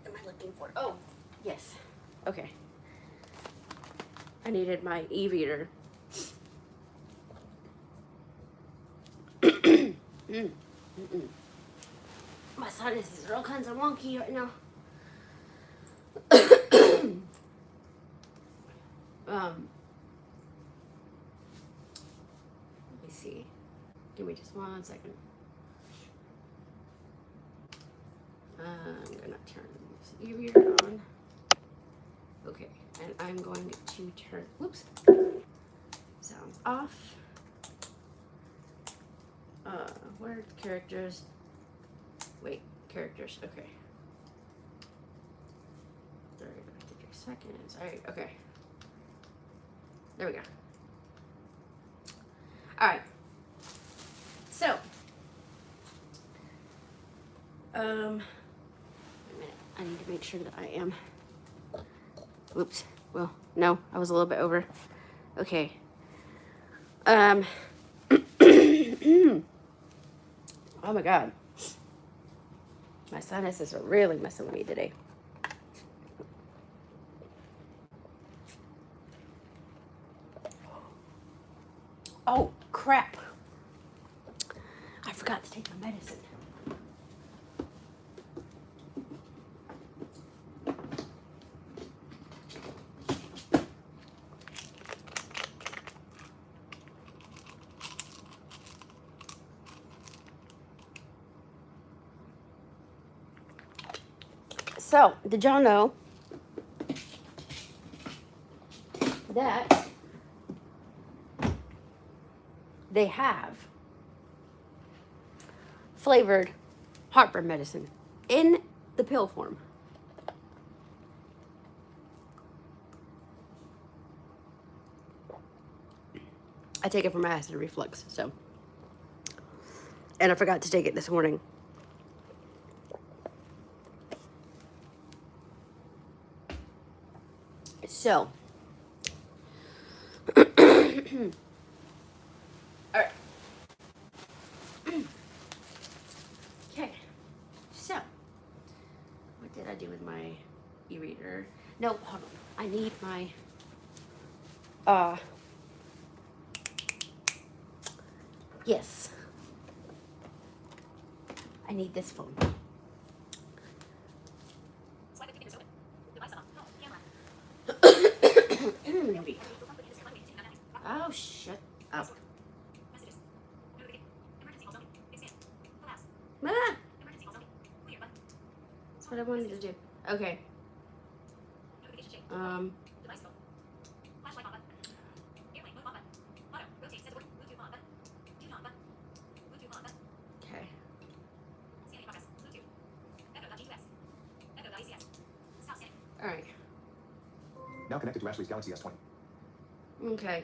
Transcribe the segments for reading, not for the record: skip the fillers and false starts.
am I looking for? Oh, yes. Okay. I needed my e-reader. My sinus is all kinds of wonky right now. Let me see. Give me just 1 second. I'm gonna turn this e-reader on. Okay, and I'm going to turn, whoops, sounds off. Where characters? Wait, characters, okay. 33 seconds, alright, okay. There we go. Alright. So, wait a minute, I need to make sure that I am, whoops, well, no, I was a little bit over. Okay. Oh my God. My sinuses are really messing with me today. Oh, crap. I forgot to take my medicine. So, did y'all know that they have flavored heartburn medicine in the pill form? I take it for my acid reflux, so. And I forgot to take it this morning. So. All right. Okay. So. What did I do with my e-reader? No, hold on. I need my yes. I need this phone. Oh, shut up. Ah! That's what I wanted to do. Okay. Okay. All right. Now connected to Ashley's Galaxy S20. Okay.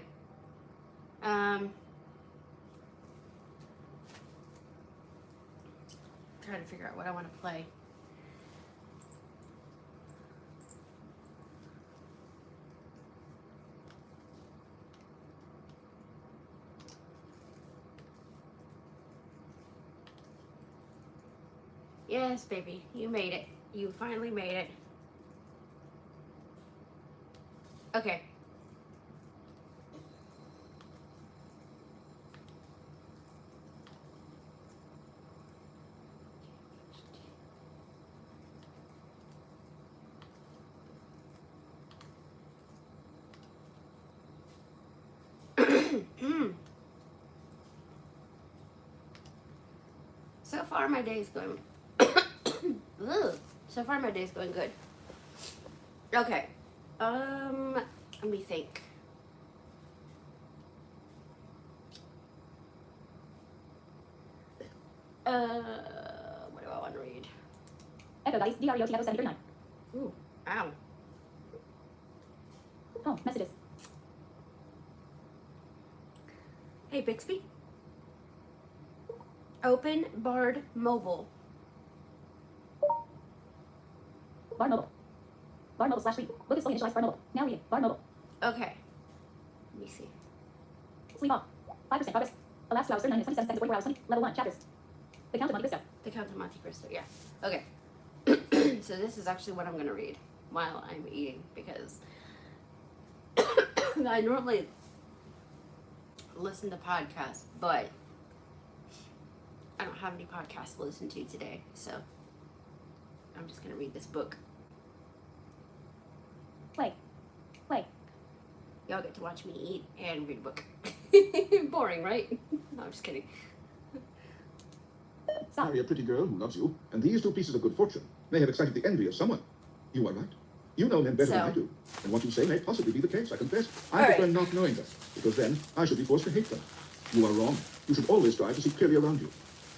Trying to figure out what I want to play. Yes, baby, you made it. You finally made it. Okay. So far, my day's going. So far, my day's going good. Okay. Let me think. What do I want to read? Echo Dice, DREOT Echo 739. Ooh, ow. Oh, messages. Hey, Bixby. Open Bard Mobile. Bar mobile. Bar mobile /read. Book is fully initialized. Bar mobile. Now reading. Bar mobile. Okay. Let me see. Sleep off. 5% progress. Elapsed 2 hours, 39 minutes, 27 seconds, 44 hours, 20. Level 1, chapters. The Count of Monte Cristo. The Count of Monte Cristo, yeah. Okay. So this is actually what I'm gonna read while I'm eating because I normally listen to podcasts, but I don't have any podcasts to listen to today, so I'm just gonna read this book. Play. Y'all get to watch me eat and read a book. Boring, right? No, I'm just kidding. Stop. Marry a pretty girl who loves you, and these two pieces of good fortune may have excited the envy of someone. You are right. You know men better than So- I do, and what you say may possibly be the case, I confess. I All prefer right. not knowing them, because then I should be forced to hate them. You are wrong. You should always strive to see clearly around you.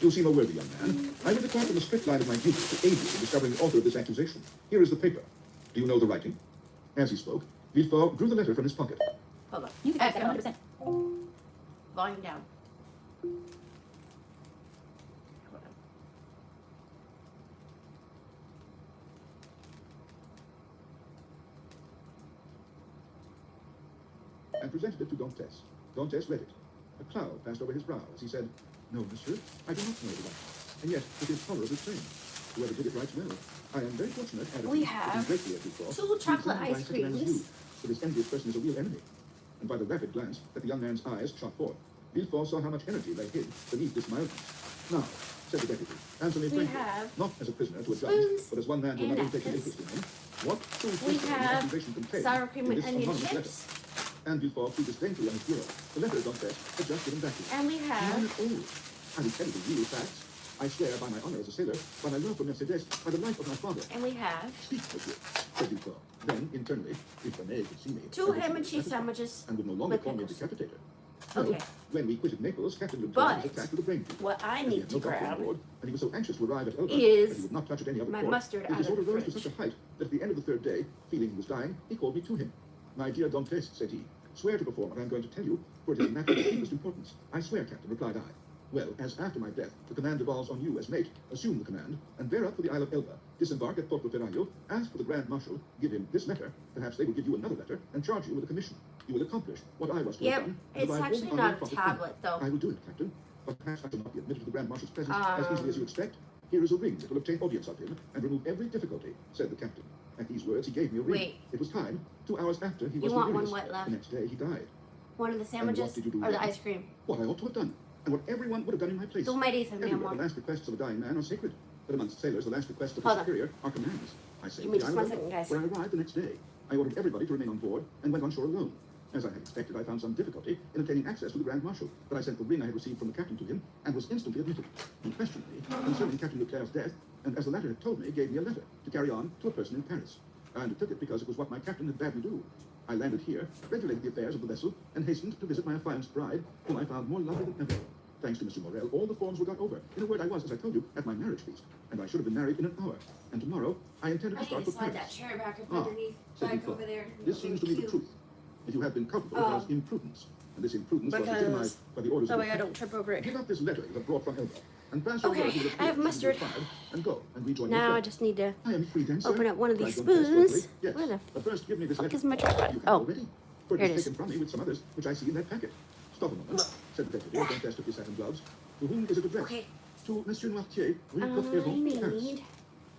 You seem a worthy young man. I will depart from the strict line of my duty to aid you in discovering the author of this accusation. Here is the paper. Do you know the writing? As he spoke, Villefort drew the letter from his pocket. Hold on. Music at 100%. Volume down. Hold on. And presented it to Dantes. Dantes read it. A cloud passed over his brow as he said, "No, monsieur, I do not know the writing. And yet it is tolerably plain. Whoever did it writes well. I am very fortunate, added We he, have looking greatly at Villefort, two to be chocolate examined by ice such a man as creams. you, for this envious person is a real enemy." And by the rapid glance that the young man's eyes shot forth, Villefort saw how much energy lay hid beneath this mildness. "Now," said the deputy, "answer me We frankly, have not as a prisoner to a spoons judge, but as one man who and might take an napkins. interest in him. What truth We is there in the have accusation contained sour cream in and this onion anonymous letter?" chips. And Villefort threw disdainfully on his bureau the letter Dantes had just given back to him. And we None have at all. I will tell you the real facts. I swear by my honor as a sailor, by my love for Mercedes, by the life of my father. and we have Speak, monsieur, said Villefort. Then, internally, if Renee could see me, I two would ham see and me cheese satisfied, sandwiches. and would no longer with call me a pickles. decapitator. Well, Okay. when we quitted Naples, Captain Leclerc But was attacked with a brain fever. What I And he need had to no doctor on grab board, and he was so anxious to arrive at Elba is that he would not touch at any other my port. mustard His out of disorder the rose to fridge. such a height that at the end of the third day, feeling he was dying, he called me to him. "My dear Dantes," said he, "swear to perform what I am going to tell you, for it is a matter of the deepest importance." "I swear, Captain," replied I. "Well, as after my death, the command devolves on you as mate, assume the command, and bear up for the Isle of Elba. Disembark at Porto Ferraio, ask for the Grand Marshal, give him this letter, perhaps they will give you another letter, and charge you with a commission. You will accomplish what I was to have Yep, done. and it's provide all actually the honor not and a profit tablet, from it. though. I will do it, Captain, but perhaps I shall not be admitted to the Grand Marshal's presence as easily as you expect. Here is a ring that will obtain audience of him and remove every difficulty," said the captain. At these words, he gave me a ring. Wait. It was time. 2 hours after, he was want one delirious. what left? The next day, he died. One of the sandwiches did you do or the wrong? ice cream. What I ought to have done, and what everyone would have done in my place. Tú me dices, mi Everywhere, amor. the last requests of a dying man are sacred, but amongst sailors, the last requests of Hold a on. superior are commands. I say, Give me the just island one second, guys. where I arrived the next day. I ordered everybody to remain on board and went on shore alone. As I had expected, I found some difficulty in obtaining access to the Grand Marshal, but I sent the ring I had received from the captain to him and was instantly admitted. He questioned me concerning Captain Leclerc's death, and as the latter had told me, gave me a letter to carry on to a person in Paris. I undertook it because it was what my captain had bade me do. I landed here, regulated the affairs of the vessel, and hastened to visit my affianced bride, whom I found more lovely than ever. Thanks to Monsieur Morel, all the forms were got over. In a word, I was, as I told you, at my marriage feast, and I should have been married in an hour. And tomorrow, I intended I to need start to for slide Paris. that chair back up Ah, underneath, said back Villefort. over there. This seems to be the Cute. truth. If you have been culpable, Oh. it was imprudence, and this imprudence was Because legitimized by the orders that of way the I captain. don't trip over it. Give up this letter you have brought from Elba, and pass your Okay, word to the I have port mustard. as you required, and go and rejoin Now I your friend. just need to I am free then, sir. open up one of cried these Don Tess spoons. swiftly. Yes, Where the but first give me this fuck letter. is my tripod? You have Oh, already, for here it it is is. taken from me with some others, which I see in that packet. Stop a moment, said the deputy. Don Tess took his hat and gloves. To whom is it addressed? Okay. To Monsieur Noirtier, Rue I Coq-Héron, Paris. need.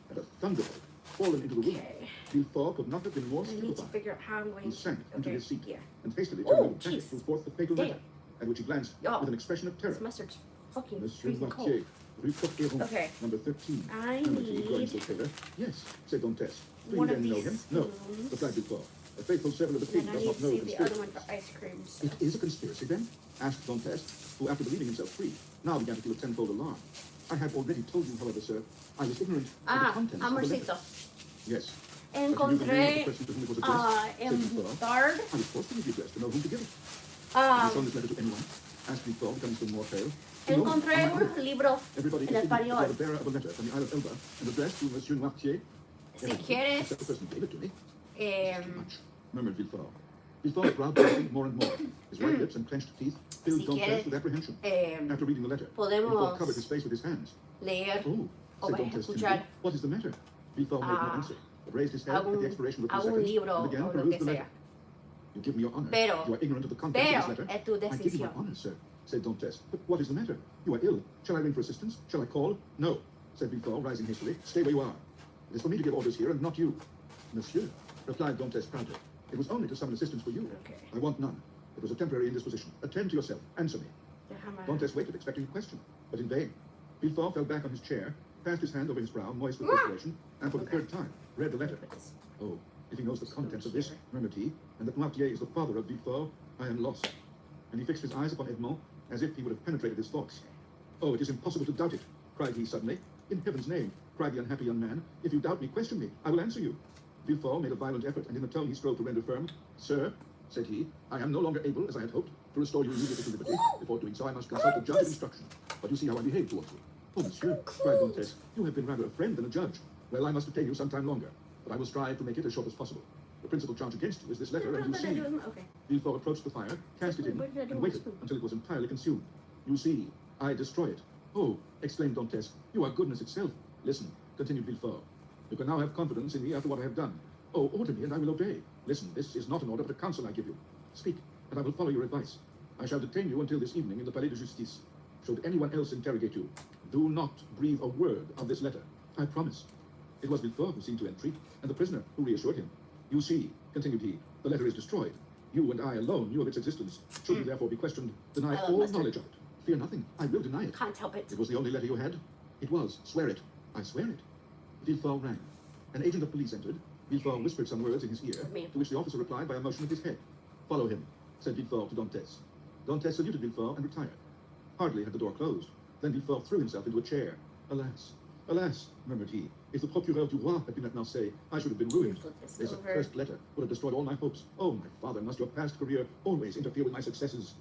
And a thunderbolt fallen into the room. Okay. Villefort could not have been more I need to stupefied. figure out how I'm going He to. sank into Okay, his seat here. and hastily Oh, turned the packet jeez. drew forth the fatal Damn. letter, at which he glanced Oh. with an expression of terror. This mustard's fucking Monsieur freezing cold. Noirtier, Rue Coq-Héron, Okay. number 13. I Number 3, need Florence Taylor. Yes, said Dantes. Do you one of then know these him? No, spoons. replied Villefort. A faithful servant of the king And I does need not to know save the other conspiracy. one for ice creams. It is a conspiracy, then? Asked Dantes, who, after believing himself free, now began to feel a tenfold alarm. I have already told you, however, sir, I was ignorant of the Ah, contents of the amorcito. letter. Yes. But you knew the name of the Encontré person to whom it was addressed, said Villefort. embarred. I was forced to give you address to know whom to give it. Have you shown this letter to anyone? Asked Villefort, becoming still more pale. No, Encontré on my un honor. libro Everybody en is ignorant that you are español. the bearer of a letter from the Isle of Elba and addressed to Monsieur Noirtier. Si Everybody, quieres, except the person who gave it to me. em, Too much, murmured Villefort. Villefort's brow darkened more and more. His white lips and clenched teeth filled Si Dantes quieres, with apprehension. em, After reading the letter, podemos Villefort covered his face with his hands. leer Oh, o said vas a Dantes escuchar timidly. What is the matter? Villefort made no Ah, answer, but raised his head at the expiration of a few algún seconds libro and began o to lo peruse que the sea. letter. You give me your honor. Pero- You are ignorant of the contents of Pero this letter. es tu I give you my decisión. honor, sir, said Dantes. But what is the matter? You are ill. Shall I ring for assistance? Shall I call? No, said Villefort, rising hastily. Stay where you are. It is for me to give orders here and not you. Monsieur, replied Dantes proudly, it was only to summon assistance for you. Okay. I want none. It was a temporary indisposition. Attend to yourself. Answer me. How am I? Dantes waited, expecting a question, but in vain. Villefort fell back on his chair, passed his hand over his brow, moist with perspiration, and for the third time read the letter. Put this- Oh, if he knows the contents of this, murmured he, and that Noirtier is the father of Villefort, I am lost. And he fixed his eyes upon Edmond, as if he would have penetrated his thoughts. Oh, it is impossible to doubt it, cried he suddenly. In heaven's name, cried the unhappy young man, if you doubt me, question me. I will answer you. Villefort made a violent effort, and in a tone he strove to render firm. Sir, said he, I am no longer able, as I had hoped, to restore you immediately to liberty. Before doing so, I must consult a judge of instruction. But you see how I behave towards you. Oh, monsieur, cried Dantes, you have been rather a friend than a judge. Well, I must detain you some time longer, but I will strive to make it as short as possible. The principal charge against you is this letter, and you see. Okay. Villefort approached the fire, cast it in, What did I do and with waited spoon? until it was entirely consumed. You see, I destroy it. Oh, exclaimed Dantes, you are goodness itself. Listen, continued Villefort. You can now have confidence in me after what I have done. Oh, order me, and I will obey. Listen, this is not an order, but a counsel I give you. Speak, and I will follow your advice. I shall detain you until this evening in the Palais de Justice. Should anyone else interrogate you, do not breathe a word of this letter. I promise. It was Villefort who seemed to entreat, and the prisoner who reassured him. You see, continued he, the letter is destroyed. You and I alone knew of its existence. Should you therefore be questioned, deny I love all mustard. knowledge of it. Fear nothing. I will deny it. Can't help it. It was the only letter you had? It was. Swear it. I swear it. Villefort rang. An agent of police entered. Villefort whispered some words in his ear, Me. to which the officer replied by a motion of his head. Follow him, said Villefort to Dantes. Dantes saluted Villefort and retired. Hardly had the door closed. Then Villefort threw himself into a chair. Alas, alas, murmured he. If the Procureur du Roi had been at Marseille, I should have been ruined. Flip this This over. accursed letter would have destroyed all my hopes. Oh, my father, must your past career always interfere with my successes?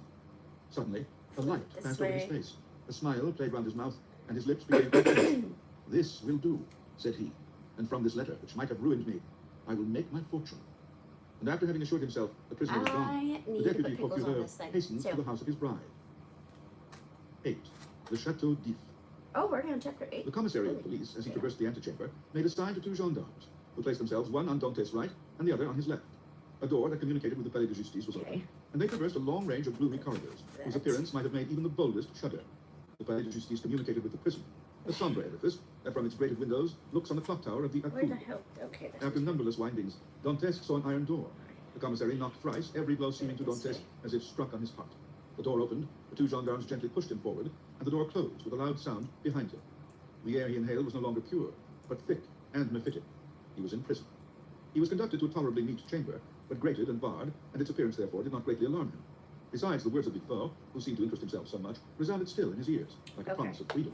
Suddenly, a light This passed over his way. face. A smile played round his mouth, and his lips became confused. This will do, said he. And from this letter, which might have ruined me, I will make my fortune. And after having assured himself the prisoner was I gone, need the to deputy put pickles on procureur this thing, hastened to too. the house of his bride. 8. The Chateau d'If. Oh, we're on chapter 8. The commissary of Really? police, as he Yeah. traversed the antechamber, made a sign to two gendarmes, who placed themselves one on Dantes' right and the other on his left. A door that communicated with the Palais de Justice was Okay. open, and they traversed a long range of gloomy corridors, whose That. appearance might have made even the boldest shudder. The Palais de Justice communicated with the prison, a sombre edifice that from its grated windows looks on the clock tower of the Where the Accoules. hell? Okay. that's After numberless windings, Dantes saw an iron door. The commissary knocked thrice, every blow seeming to This Dantes way. as if struck on his heart. The door opened, the two gendarmes gently pushed him forward, and the door closed with a loud sound behind him. The air he inhaled was no longer pure, but thick and mephitic. He was in prison. He was conducted to a tolerably neat chamber, but grated and barred, and its appearance therefore did not greatly alarm him. Besides, the words of Villefort, who seemed to interest himself so much, resounded still in his ears, like a Okay. promise of freedom.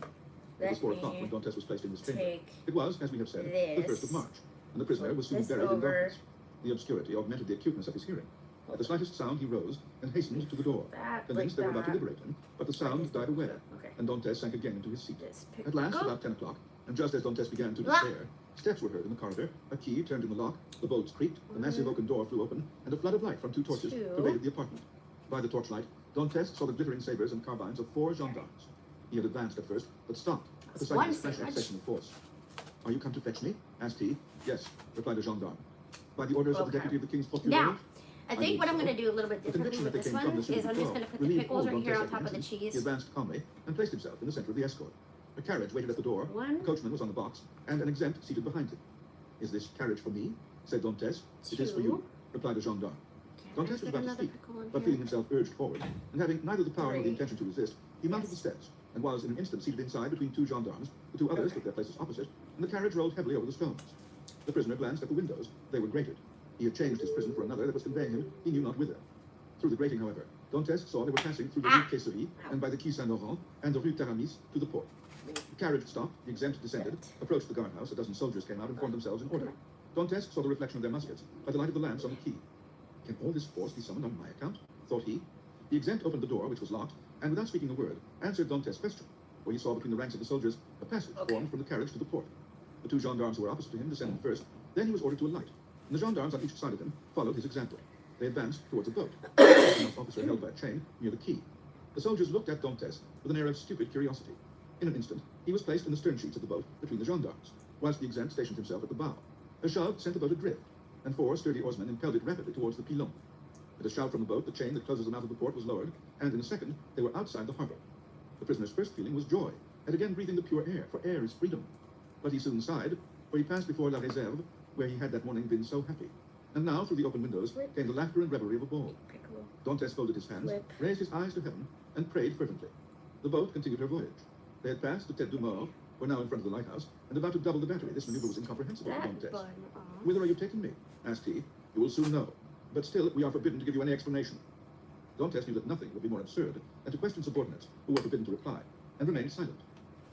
It was Let 4 o'clock me when Dantes was placed in this chamber. take It was, as we have said, the this, 1st of March, and the prisoner was soon this buried in over. darkness. The obscurity augmented the acuteness of his hearing. At the slightest sound, he rose and hastened to the door, That, convinced like they were about to that. liberate him, but the sound died away, Okay. and Dantes sank again into his seat. Just pick At last, go. about 10 o'clock, and just as Dantes began to Blah. despair, steps were heard in the corridor, a key turned in the lock, the bolts creaked, the massive oaken door flew open, and a flood of light from 2 torches Two. pervaded the apartment. By the torchlight, Dantes saw the glittering sabers and carbines of 4 gendarmes. He had advanced at first, but stopped at the That's sight one of this fresh sandwich. accession of force. Are you come to fetch me? Asked he. Yes, replied the gendarme. By the orders of the Okay. deputy of the king's procureur? Now, I I think what I'm believe going to do a little bit The differently conviction with that this they came one from the is city I'm just before going to put the relieved pickles all right here on Dantes' top of the apprehensions. He cheese. advanced calmly and placed himself in the center of the escort. A carriage waited at the door, One. a coachman was on the box, and an exempt seated behind him. Is this carriage for me? Said Dantes. It is for you, replied the gendarme. Can I Dantes was fit about to another speak, pickle in but here? feeling himself urged forward, and having neither the power nor the Three. intention to resist, he mounted the steps, and was in an instant seated inside between 2 gendarmes. The 2 others Okay. took their places opposite, and the carriage rolled heavily over the stones. The prisoner glanced at the windows. They were grated. He had changed his prison for another that was conveying him he knew not whither. Through the grating, however, Dantes saw they were passing through the Rue Caisserie and by the Quai Saint-Laurent and the Rue Taramis to the port. The carriage stopped, the exempt descended, approached the guardhouse, a dozen soldiers came out and formed themselves in order. Dantes saw the reflection of their muskets by the light of the lamps on the quay. Can all this force be summoned on my account? Thought he. The exempt opened the door, which was locked, and without speaking a word, answered Dantes' question, where he saw between the ranks of the soldiers a passage formed from the carriage to the port. The 2 gendarmes who were opposite to him descended first, then he was ordered to alight, and the gendarmes on each side of him followed his example. They advanced towards a boat, an officer held by a chain near the quay. The soldiers looked at Dantes with an air of stupid curiosity. In an instant, he was placed in the stern sheets of the boat between the gendarmes, whilst the exempt stationed himself at the bow. A shove sent the boat adrift, and 4 sturdy oarsmen impelled it rapidly towards the pilon. At a shout from the boat, the chain that closes the mouth of the port was lowered, and in a second, they were outside the harbor. The prisoner's first feeling was joy, at again breathing the pure air, for air is freedom. But he soon sighed, for he passed before La Réserve, where he had that morning been so happy. And now, through the open windows, came the laughter and revelry of a ball. Okay, cool. Dantes folded his hands, Whip. raised his eyes to heaven, and prayed fervently. The boat continued her voyage. They had passed the Tête du Mort, were now in front of the lighthouse, and about to double the battery. This maneuver was incomprehensible to That Dantes. bun Whither are you taking me? Asked he. You will soon know. But still, we are forbidden to give you any explanation. Dantes knew that nothing would be more absurd than to question subordinates who were forbidden to reply, and remained silent.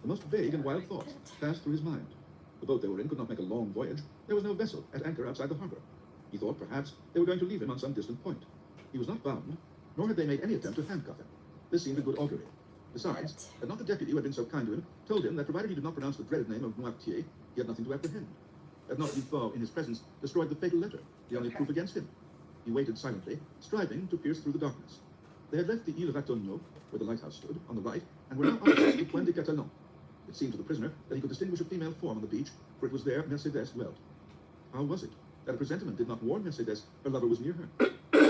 The most vague and wild thoughts passed through his mind. The boat they were in could not make a long voyage. There was no vessel at anchor outside the harbor. He thought perhaps they were going to leave him on some distant point. He was not bound, nor had they made any attempt to handcuff him. This seemed a good augury. Besides, had not the deputy who had been so kind to him told him that provided he did not pronounce the dreaded name of Noirtier, he had nothing to apprehend. Had not Villefort, in his presence, destroyed the fatal letter, the only proof against him? He waited silently, striving to pierce through the darkness. They had left the Ile Ratonneau, where the lighthouse stood, on the right, and were now opposite the Point de Catalan. It seemed to the prisoner that he could distinguish a female form on the beach, for it was there Mercédès dwelt. How was it that a presentiment did not warn Mercédès her lover was near her?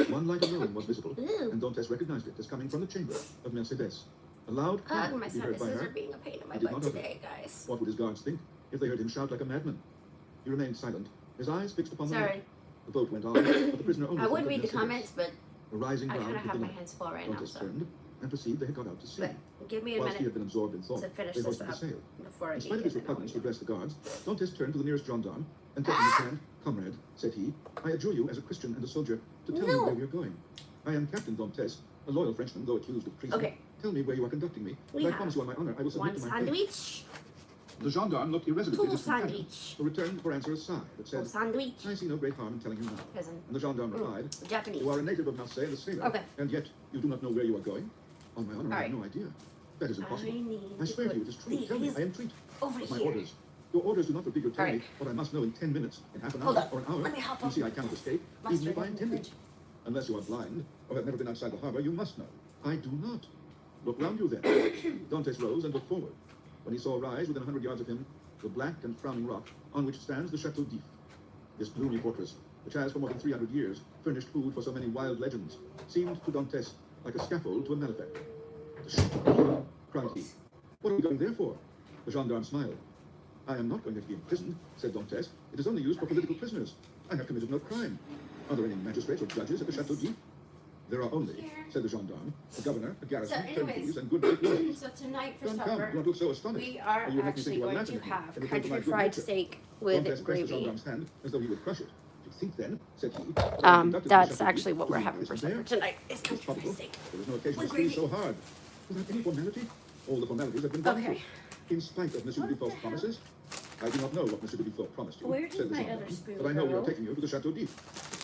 One light alone was visible, and Dantes recognized it as coming from the chamber of Mercédès. A loud cry Ugh, my could be heard by sinuses her. are being a pain in my He did butt not utter. today, guys. What would his guards think if they heard him shout like a madman? He remained silent, his eyes fixed upon the light. Sorry. The boat went on, but the prisoner only I thought would of read the Mercédès. comments, but A rising I ground kind of hid have the my light. hands full right now, Dantes so. turned and perceived they had got out to sea. But give me a Whilst he minute had been absorbed in thought, to finish they this hoisted the up sail. before I In eat spite of it. his and I'll repugnance to leave. address the guards, Dantes turned to the nearest gendarme and taking his hand, "Comrade," said he, "I adjure you as a Christian and a soldier to tell me No. where we are going. I am Captain Dantes, a loyal Frenchman, though accused of treason. Okay. Tell me where you are conducting me, We and I have promise you on my honor I will submit One to my fate." sandwich, The gendarme looked irresolutely two at his companion, sandwich, who returned for answer a sigh that two said, sandwich, "I see no great harm in telling you now." cousin. And the gendarme replied, Japanese. "You are a native of Marseille and a sailor, Okay. and yet you do not know where you are going? On my honor, I have Alright. no idea. That is I impossible. need I to swear to put you, it is true. Tell me, these I entreat. over But my here. orders. Your orders do not forbid you to tell me Alright. what I must know in 10 minutes, in half an Hold hour, on. or an hour. Let me hop You up. see, I cannot escape, even Mustard if I in the intended. fridge. Unless you are blind, or have never been outside the harbor, you must know. I do not. Look round you then. Dantes rose and looked forward. When he saw rise within 100 yards of him the black and frowning rock on which stands the Chateau d'If. This gloomy fortress, which has for more than 300 years furnished food for so many wild legends, seemed to Dantes like a scaffold to a malefactor. "The Chateau d'If," cried he. "What are we going there for?" The gendarme smiled. "I am not going to be imprisoned," said Dantes. "It is only used for political prisoners. I have committed no crime. Are there any magistrates or judges at the Chateau d'If?" "There are only," said the gendarme, "the governor, a garrison, So anyways, turnkeys, and good great lords." So tonight for Come, come, supper, do not look so astonished. we are Or you will make me actually think you are going laughing to at me, have and return to my country good fried nature. steak Dantes with pressed the gravy. gendarme's hand as though he would crush it. "Do you think then," said he, "that I conducted the That's Chateau actually d'If what to we're be having for imprisoned supper there? tonight. Is It's country fried probable. steak. There was no occasion With to squeeze gravy. so hard. Without any formality, all the formalities have been gone Okay. through. In spite of Monsieur de Villefort's promises, I do not know what Monsieur de Villefort promised you, Where did said the my gendarme, other spoon but I know we are go? taking you to the Chateau d'If.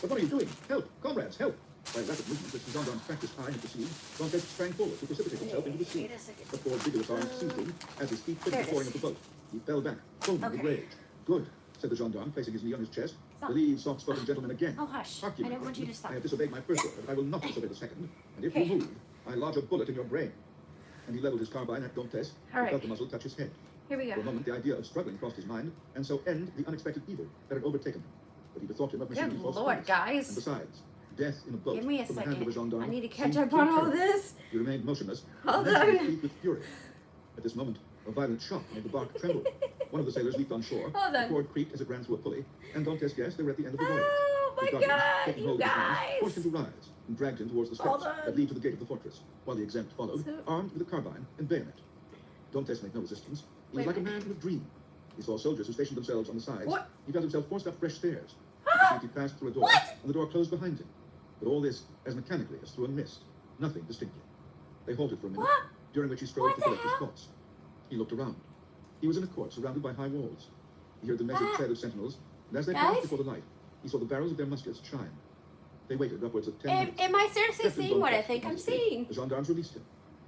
But what are you doing? Help! Comrades, help! By a rapid movement which the gendarme's practiced eye had perceived, Dantes sprang forward to precipitate himself into the sea. Wait a second. But four vigorous arms seized him as his feet There hit it the flooring is. of the boat. He fell back, foaming with Okay. rage. "Good," said the gendarme, placing his knee on his chest. Stop. "The lead soft-spoken gentleman again. Oh, hush. Hark you, I my didn't want you friend. to stop. I have disobeyed my first order, but I will not disobey the second. And if Okay. you move, I lodge a bullet in your brain." And he leveled his carbine at Dantes, who Alright. felt the muzzle touch his head. Here we For a go. moment, the idea of struggling crossed his mind, and so end the unexpected evil that had overtaken him. But he bethought him of Monsieur Good Villefort's Lord, promise. And guys. besides, death in a boat Give me a from the hand of a second. gendarme I need to catch seemed up on all terrible. this. He remained motionless, Hold naturally on. fleet with fury. At this moment, a violent shock made the bark tremble. One of the sailors leaped on shore. Hold The on. cord creaked as it ran through a pulley, and Dantes guessed they were at the end of the voyage. Oh The my guardians, God, taking you hold of his hands, forced him guys. to rise and dragged him towards the Hold steps on. that lead to the gate of the fortress, while the exempt followed, So- armed with a carbine and bayonet. Dantes made no resistance. He was Wait like a a man in a dream. He saw soldiers who stationed themselves on the sides. What? He felt himself forced up fresh stairs. He passed through a door, What? and the door closed behind him. But all this as mechanically as through a mist, nothing distinctly. They halted for a minute, What? during which he strove What to the collect his hell? thoughts. He looked around. He was in a court surrounded by high walls. He heard the measured Ah. tread of sentinels, and as they Guys? passed before the light, he saw the barrels of their muskets shine. They waited upwards of 10 minutes. Am I seriously Captain seeing what I Dantes think I'm wanted to speak. seeing? The gendarmes released him.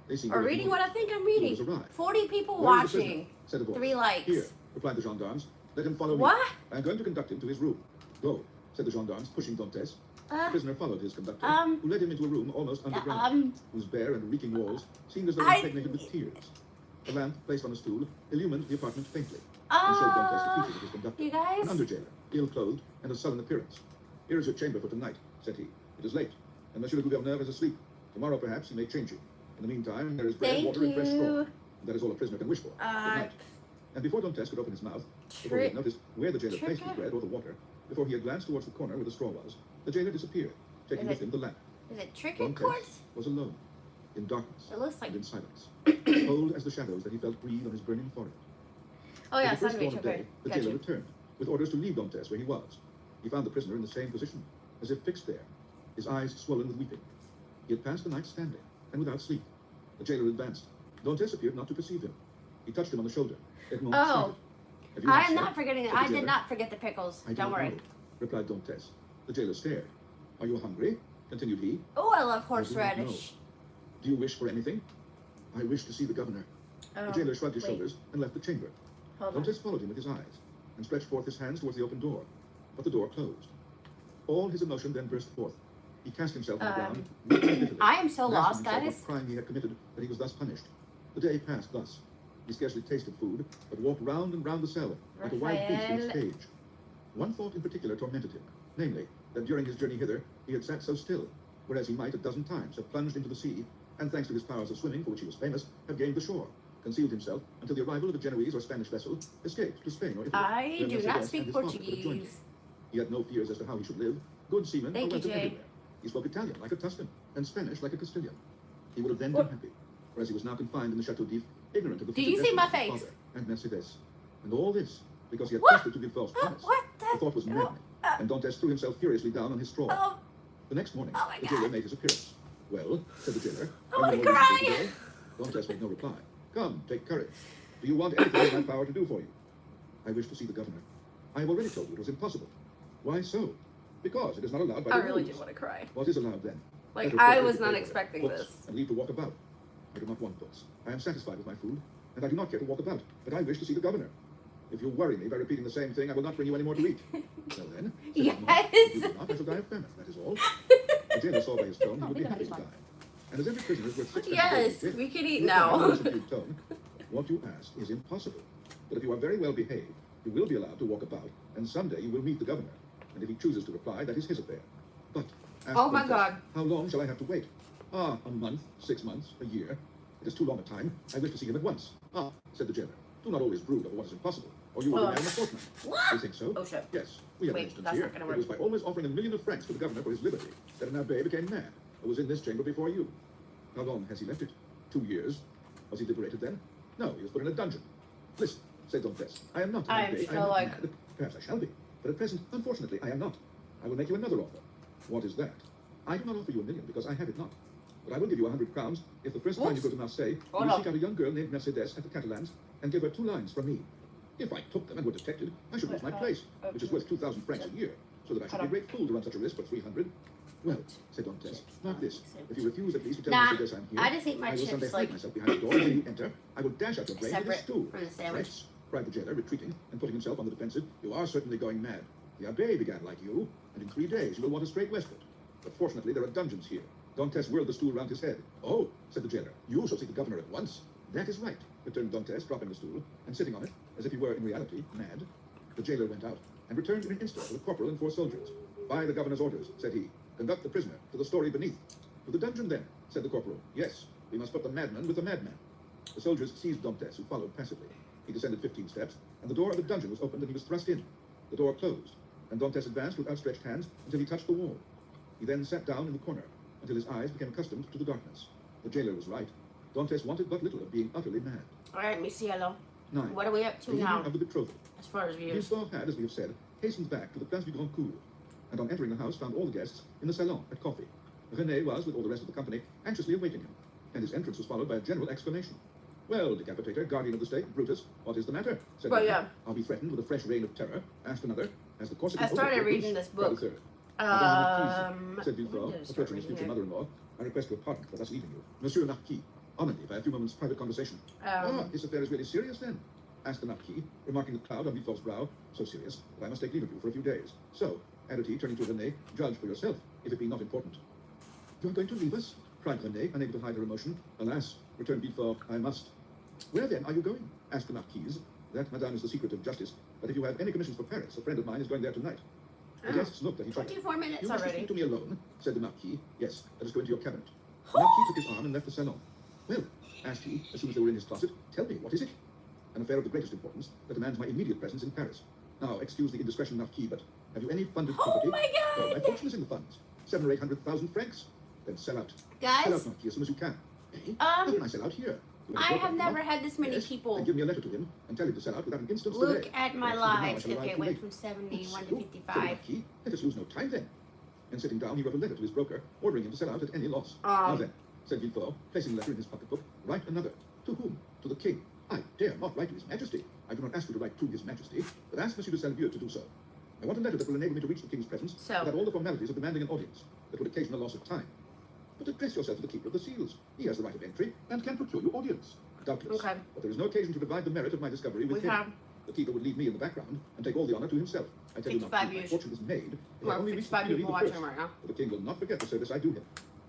They seemed Or very reading what moved. I think I'm The reading? orders arrived. 40 people "Where is the prisoner?" watching. said a voice. 3 likes. "Here," replied the gendarmes. "Let him follow me. What? I am going to conduct him to his room." "Go," said the gendarmes, pushing Dantes. The Uh, prisoner followed his conductor, um, who led him into a room almost underground, whose bare and reeking walls seemed as though I- impregnated with tears. A lamp placed on a stool illumined the apartment faintly, and showed Dantes the features of his conductor. you guys? An under-jailer, ill-clothed, and of sullen appearance. "Here is your chamber for tonight," said he. "It is late, and Monsieur le Gouverneur is asleep. Tomorrow, perhaps, he may change you. In the meantime, there is bread, Thank water, and fresh straw. you. That is all a prisoner can wish for. Good night." And before Dantes could open his mouth, Before he had Trick. noticed where the jailer placed his Trick- bread or the water, before he had glanced towards the corner where the straw was, the jailer disappeared, taking Is with it- him the lamp. Is it trick or Don court? Tess was alone, in darkness, It looks like. and in silence, cold as the shadows that he felt breathe on his burning forehead. Oh yeah, With the first sandwich. dawn of Okay, day, the got jailer you. returned, with orders to leave Dantes where he was. He found the prisoner in the same position, as if fixed there, his eyes swollen with weeping. He had passed the night standing, and without sleep. The jailer advanced. Dantes appeared not to perceive him. He touched him on the shoulder. Edmond Oh. started. Have you I not am slept? not forgetting. said the I did jailer. not forget the pickles. I do Don't not worry. know, replied Dantes. The jailer stared. Are you hungry? Continued he. Oh, I love I do not horseradish. Do you wish for anything? I wish to see the governor. Oh, The jailer shrugged his wait. shoulders and left the chamber. Hold on. Dantes followed him with his eyes, and stretched forth his hands towards the open door. But the door closed. All his emotion then burst forth. He cast himself on the ground, weeping bitterly, I am so and asking lost, himself guys. what crime he had committed that he was thus punished. The day passed thus. He scarcely tasted food, but walked round and round the cell, like a wild beast in its Raphael. cage. One thought in particular tormented him, namely, that during his journey hither he had sat so still, whereas he might a dozen times have plunged into the sea, and thanks to his powers of swimming, for which he was famous, have gained the shore, concealed himself until the arrival of a Genoese or Spanish vessel, escaped to Spain or Italy. I where do Mercedes not and speak his father could have joined him. Portuguese. He had no fears as to how he should live. Good seamen Thank are you, welcome Jay. everywhere. He spoke Italian like a Tuscan, and Spanish like a Castilian. He would have then What? been happy, whereas he was now confined in the Chateau d'If, ignorant of the Did future you see my destiny of his face? father and Mercedes. And all this because he had What? trusted to Villefort's promise. What The the? thought was maddening, and Dantes threw himself furiously down on his straw. Oh, The next morning, Oh my the God. jailer made his appearance. Well, said the jailer, I "Are wanna you all ready to cry." go today?" Dantes made no reply. Come, take courage. Do you want anything in my power to do for you? I wish to see the governor. I have already told you it was impossible. Why so? Because it is not allowed by I the really rules. do want to cry. What is allowed then? Like, Better I paper was to not paper, expecting books, this. And leave to walk about. I do not want books. I am satisfied with my food, and I do not care to walk about, but I wish to see the governor. If you worry me by repeating the same thing, I will not bring you any more to eat. Well then, said Edmond, if you do not, I shall die of famine, that is all. The jailer saw by his tone he would be happy to die. And as every prisoner is worth 6 yes, we can eat in now. a subdued tone, what you ask is impossible. But if you are very well behaved, you will be allowed to walk about, and someday you will meet the governor. And if he chooses to reply, that is his affair. But, ask Oh my Dantes, God. how long shall I have to wait? Ah, a month, 6 months, a year. It is too long a time. I wish to see him at once. Ah, said the jailer, do not always brood over what is impossible, or you will be mad in a fortnight. What? You think so? Oh shit. Yes, we have Wait, an instance that's here. not gonna It work. was by almost offering $1,000,000 francs to the governor for his liberty that an abbé became mad, who was in this chamber before you. How long has he left it? 2 years. Was he liberated then? No, he was put in a dungeon. Listen, said Dantes, I am not an I am abbé, so not like- mad. Perhaps I shall be, but at present, unfortunately, I am not. I will make you another offer. What is that? I do not offer you $1,000,000 because I have it not. But I will give you 100 crowns if the first time you Whoops. go to Marseille, Hold you on. seek out a young girl named Mercedes at the Catalans and give her 2 lines from me. If I took them and were detected, I should lose my place, which is worth 2,000 francs a year, so that I should be a great fool to run such a risk for 300. Well, said Dantes, mark this. If you refuse at least to tell Nah, Mercedes I'm here, I just ate my will chips, someday hide like, myself behind the door, and when you enter, I will dash out your brain with a separate stool. from the sandwich. Yes, cried the jailer, retreating and putting himself on the defensive. You are certainly going mad. The abbé began like you, and in 3 days you will want a straight waistcoat. But fortunately there are dungeons here. Dantes whirled the stool round his head. Oh, said the jailer, you shall see the governor at once. That is right, returned Dantes, dropping the stool, and sitting on it, as if he were in reality mad. The jailer went out, and returned in an instant with a corporal and 4 soldiers. By the governor's orders, said he, conduct the prisoner to the story beneath. To the dungeon then, said the corporal. Yes, we must put the madman with the madman. The soldiers seized Dantes, who followed passively. He descended 15 steps, and the door of the dungeon was opened and he was thrust in. The door closed, and Dantes advanced with outstretched hands until he touched the wall. He then sat down in the corner, until his eyes became accustomed to the darkness. The jailer was right. Dantes wanted but little of being utterly mad. Alright, Miss Yellow. 9. What are we up to The evening now? of the betrothal. As far as views. Villefort had, as we have said, hastened back to the Place du Grand Cour, and on entering the house found all the guests in the salon at coffee. René was, with all the rest of the company, anxiously awaiting him, and his entrance was followed by a general exclamation. Well, Decapitator, guardian of the state, Brutus, what is the matter? Said Well, one. yeah. Are we threatened with a fresh reign of terror? Asked another. As the Corsican I started overlord reading loose, this cried a book. third. Said when Villefort, did I start approaching his reading future it? mother-in-law, I request your pardon for thus leaving you. Monsieur le Marquis, honor me by a few moments' private conversation. This affair is really serious, then? Asked the Marquis, remarking the cloud on Villefort's brow. So serious that I must take leave of you for a few days. So, added he, turning to René, judge for yourself, if it be not important. You are going to leave us? Cried René, unable to hide her emotion. Alas, returned Villefort, I must. Where then are you going? Asked the Marquise. That, madame, is the secret of justice. But if you have any commissions for Paris, a friend of mine is going there tonight. The Oh. guests looked at each other. 24 minutes You wish to already. speak to me alone? Said the Marquis. Yes, let us go into your cabinet. The Marquis took his arm and left the salon. Well, asked he, as soon as they were in his closet, tell me, what is it? an affair of the greatest importance that demands my immediate presence in Paris. Now, excuse the indiscretion, Marquis, but have you any funded Oh property? my God! Well, my fortune is in the funds. 700,000 or 800,000 francs. Then sell out. Sell Guys, out, Marquis, as soon as you can. Eh? How can I sell out here? You I a broker, have never not? had this many Yes, people then give me a letter to him and tell him to sell out without an instant's look delay. at my Or else even now I lives. shall arrive Okay, it too went late. from 71 to Said the 55. Marquis, let us lose no time then. And sitting down, he wrote a letter to his broker, ordering him to sell out at any loss. Now then, said Villefort, placing the letter in his pocketbook, write another. To whom? To the king. I dare not write to his majesty. I do not ask you to write to his majesty, but ask Monsieur de Salvieux to do so. I want a letter that will enable me to reach the king's presence So- without all the formalities of demanding an audience that would occasion a loss of time. But address yourself to the keeper of the seals. He has the right of entry and can procure you audience. Doubtless. Okay. But there is no occasion to divide the merit of my discovery with We him. have The keeper would leave me in the background and take all the honor to himself. I tell you, 55 Marquis, my years. fortune is made. If I Well, only reach the 55 Tuileries people the watching first. right now. But the king will not forget the service I do him.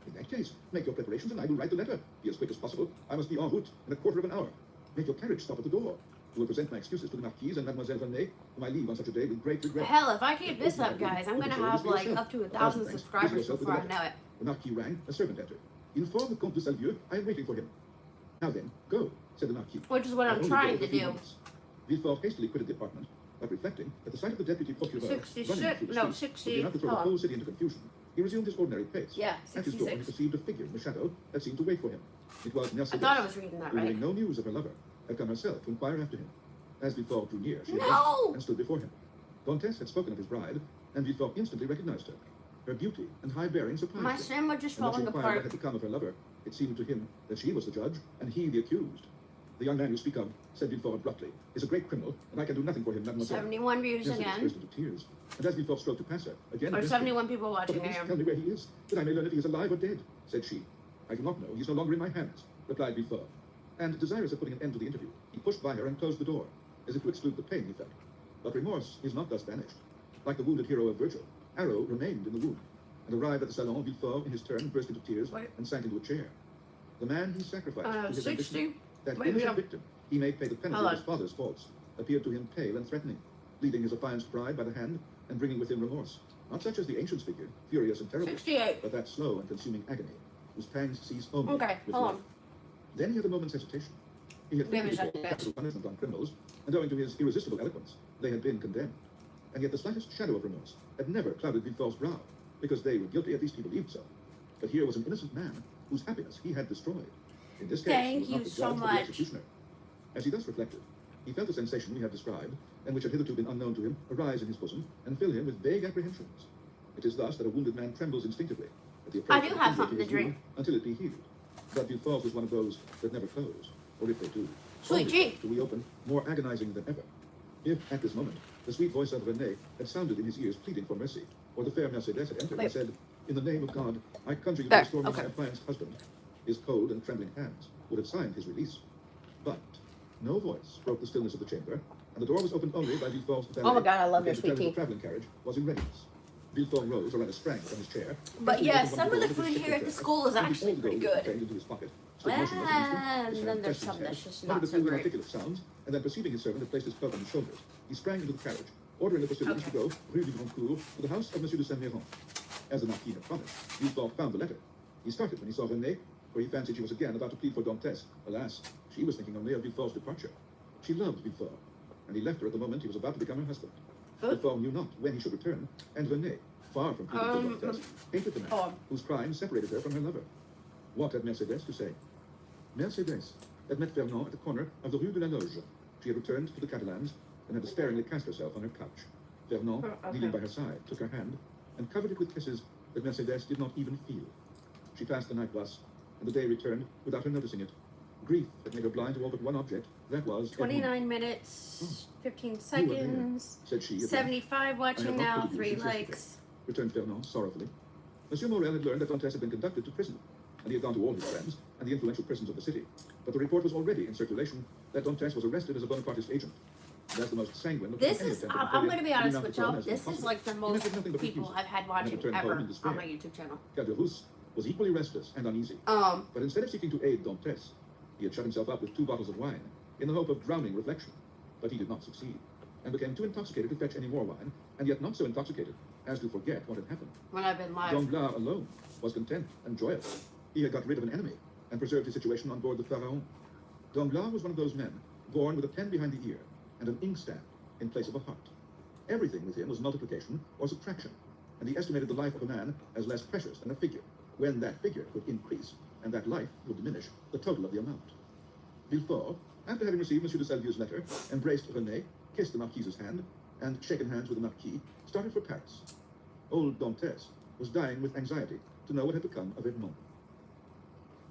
In that case, make your preparations and I will write the letter. Be as quick as possible. I must be en route in a quarter of an hour. Make your carriage stop at the door. You will present my excuses to the Marquise and Mademoiselle Vernet, whom I leave on such a day with great regret. Hell, if I keep this up, guys, I'm gonna have like up to 1,000 subscribers before I know it. The Marquis rang, a servant entered. Inform the Comte de Salvieux, I am waiting for him. Now then, go, said the Marquis. Which is what I I'm only trying go to for a few do. moments. Villefort hastily quitted the apartment, but reflecting, at the sight of the deputy procureur 66 running through the no, streets, 60 looking out to throw the hold on. whole city into confusion, he resumed his ordinary pace. Yeah, At his door, he 66. perceived a figure in the shadow that seemed to wait for him. It was I Mercedes, thought I was reading that who, right. hearing no news of her lover, had come herself to inquire after him. As Villefort drew near, she No! arose and stood before him. Dantes had spoken of his bride, and Villefort instantly recognized her. Her beauty and high bearing surprised My him. sandwich is And when she falling inquired what apart. had become of her lover, it seemed to him that she was the judge and he the accused. The young man you speak of, said Villefort abruptly, is a great criminal, and I can do nothing for him, mademoiselle. 71 views Mercedes again. burst into tears, and as Villefort strove to pass her, again Or addressed 71 people him. watching But please him. tell me where he is, that I may learn if he is alive or dead, said she. I do not know. He is no longer in my hands, replied Villefort. And desirous of putting an end to the interview, he pushed by her and closed the door, as if to exclude the pain he felt. But remorse is not thus banished. Like the wounded hero of Virgil, Arrow remained in the wound, and arrived at the salon, Villefort, in his turn, burst into tears Wait. and sank into a chair. The man he sacrificed to his 60? ambition, that Wait, we innocent have- victim he made pay the penalty Hold of his on. father's faults, appeared to him pale and threatening, leading his affianced bride by the hand and bringing with him remorse, not such as the ancients figured, furious and terrible, 68. but that slow and consuming agony, whose pangs cease only Okay, with hold life. on. Then he had a moment's hesitation. He had We haven't frequently done brought capital punishment on criminals, and owing to his irresistible eloquence, they had been condemned. And yet the slightest shadow of remorse had never clouded Villefort's brow, because they were guilty, at least he believed so. But here was an innocent man whose happiness he had destroyed. In this case, Thank he was not you the so judge, but the much. executioner. As he thus reflected, he felt the sensation we have described, and which had hitherto been unknown to him, arise in his bosom and fill him with vague apprehensions. It is thus that a wounded man trembles instinctively at the approach I do of have injury something his to drink. wound until it be healed. But Villefort was one of those that never close, or if they do, Sweet only tea. to reopen, more agonizing than ever. If, at this moment, the sweet voice of Renee had sounded in his ears pleading for mercy, or the fair Mercedes had entered Wait. and said, "In the name of God, I conjure you There, to restore me okay. my affianced husband," his cold and trembling hands would have signed his release. But no voice broke the stillness of the chamber, and the door was opened only by Villefort's valet. Oh my God, I love who their came to sweet tell him tea. the traveling carriage was in readiness. Villefort rose, or rather sprang from his chair. But hastily yeah, opened one some of the doors food his here at the kitchen school is chair, emptied actually all the pretty gold good. contained into his pocket, stood motionless an instant, And his then hand there's pressed in some his that's hand, just uttered not a so few great. inarticulate sounds, and then perceiving his servant had placed his club on his shoulders, he sprang into the carriage, ordering the postilions to Okay. go Rue du Grand Cour to the house of Monsieur de Saint-Méran. As the Marquis had promised, Villefort found the letter. He started when he saw Renée, for he fancied she was again about to plead for Dantes. Alas, she was thinking only of Villefort's departure. She loved Villefort, and he left her at the moment he was about to become her husband. Good. Villefort knew not when he should return, and Renée, far from pleading for Dantes, hated the man hold on. whose crime separated her from her lover. What had Mercedes to say? Mercedes had met Fernand at the corner of the Rue de la Loge. She had returned to the Catalans and had despairingly cast herself on her couch. Fernand, Okay. kneeling by her side, took her hand and covered it with kisses that Mercedes did not even feel. She passed the night thus, and the day returned without her noticing it. Grief had made her blind to all but one object, that was Edmond. 29 minutes, 15 You were there, seconds, said she. at length. 75 watching not now, pitied you 3 since yesterday. likes. Returned Fernand sorrowfully. Monsieur Morel had learned that Dantes had been conducted to prison, and he had gone to all his friends and the influential prisons of the city. But the report was already in circulation that Dantes was arrested as a Bonapartist agent. And as the most sanguine of This any is, attempt at I'm going to rebellion be honest renounce with the throne y'all, as this is impossible, like the he most met nothing but people refusal. I've had And watching returned home ever in despair. on my YouTube channel. Caderousse was equally restless and uneasy. But instead of seeking to aid Dantes, he had shut himself up with 2 bottles of wine in the hope of drowning reflection. But he did not succeed, and became too intoxicated to fetch any more wine, and yet not so intoxicated as to forget what had happened. When I've been live. Danglars alone was content and joyous. He had got rid of an enemy and preserved his situation on board the Pharaon. Danglars was one of those men born with a pen behind the ear and an inkstand in place of a heart. Everything with him was multiplication or subtraction, and he estimated the life of a man as less precious than a figure, when that figure would increase, and that life would diminish the total of the amount. Villefort, after having received M. de Salvieux's letter, embraced Renée, kissed the Marquise's hand, and shaken hands with the Marquis, started for Paris. Old Dantes was dying with anxiety to know what had become of Edmond.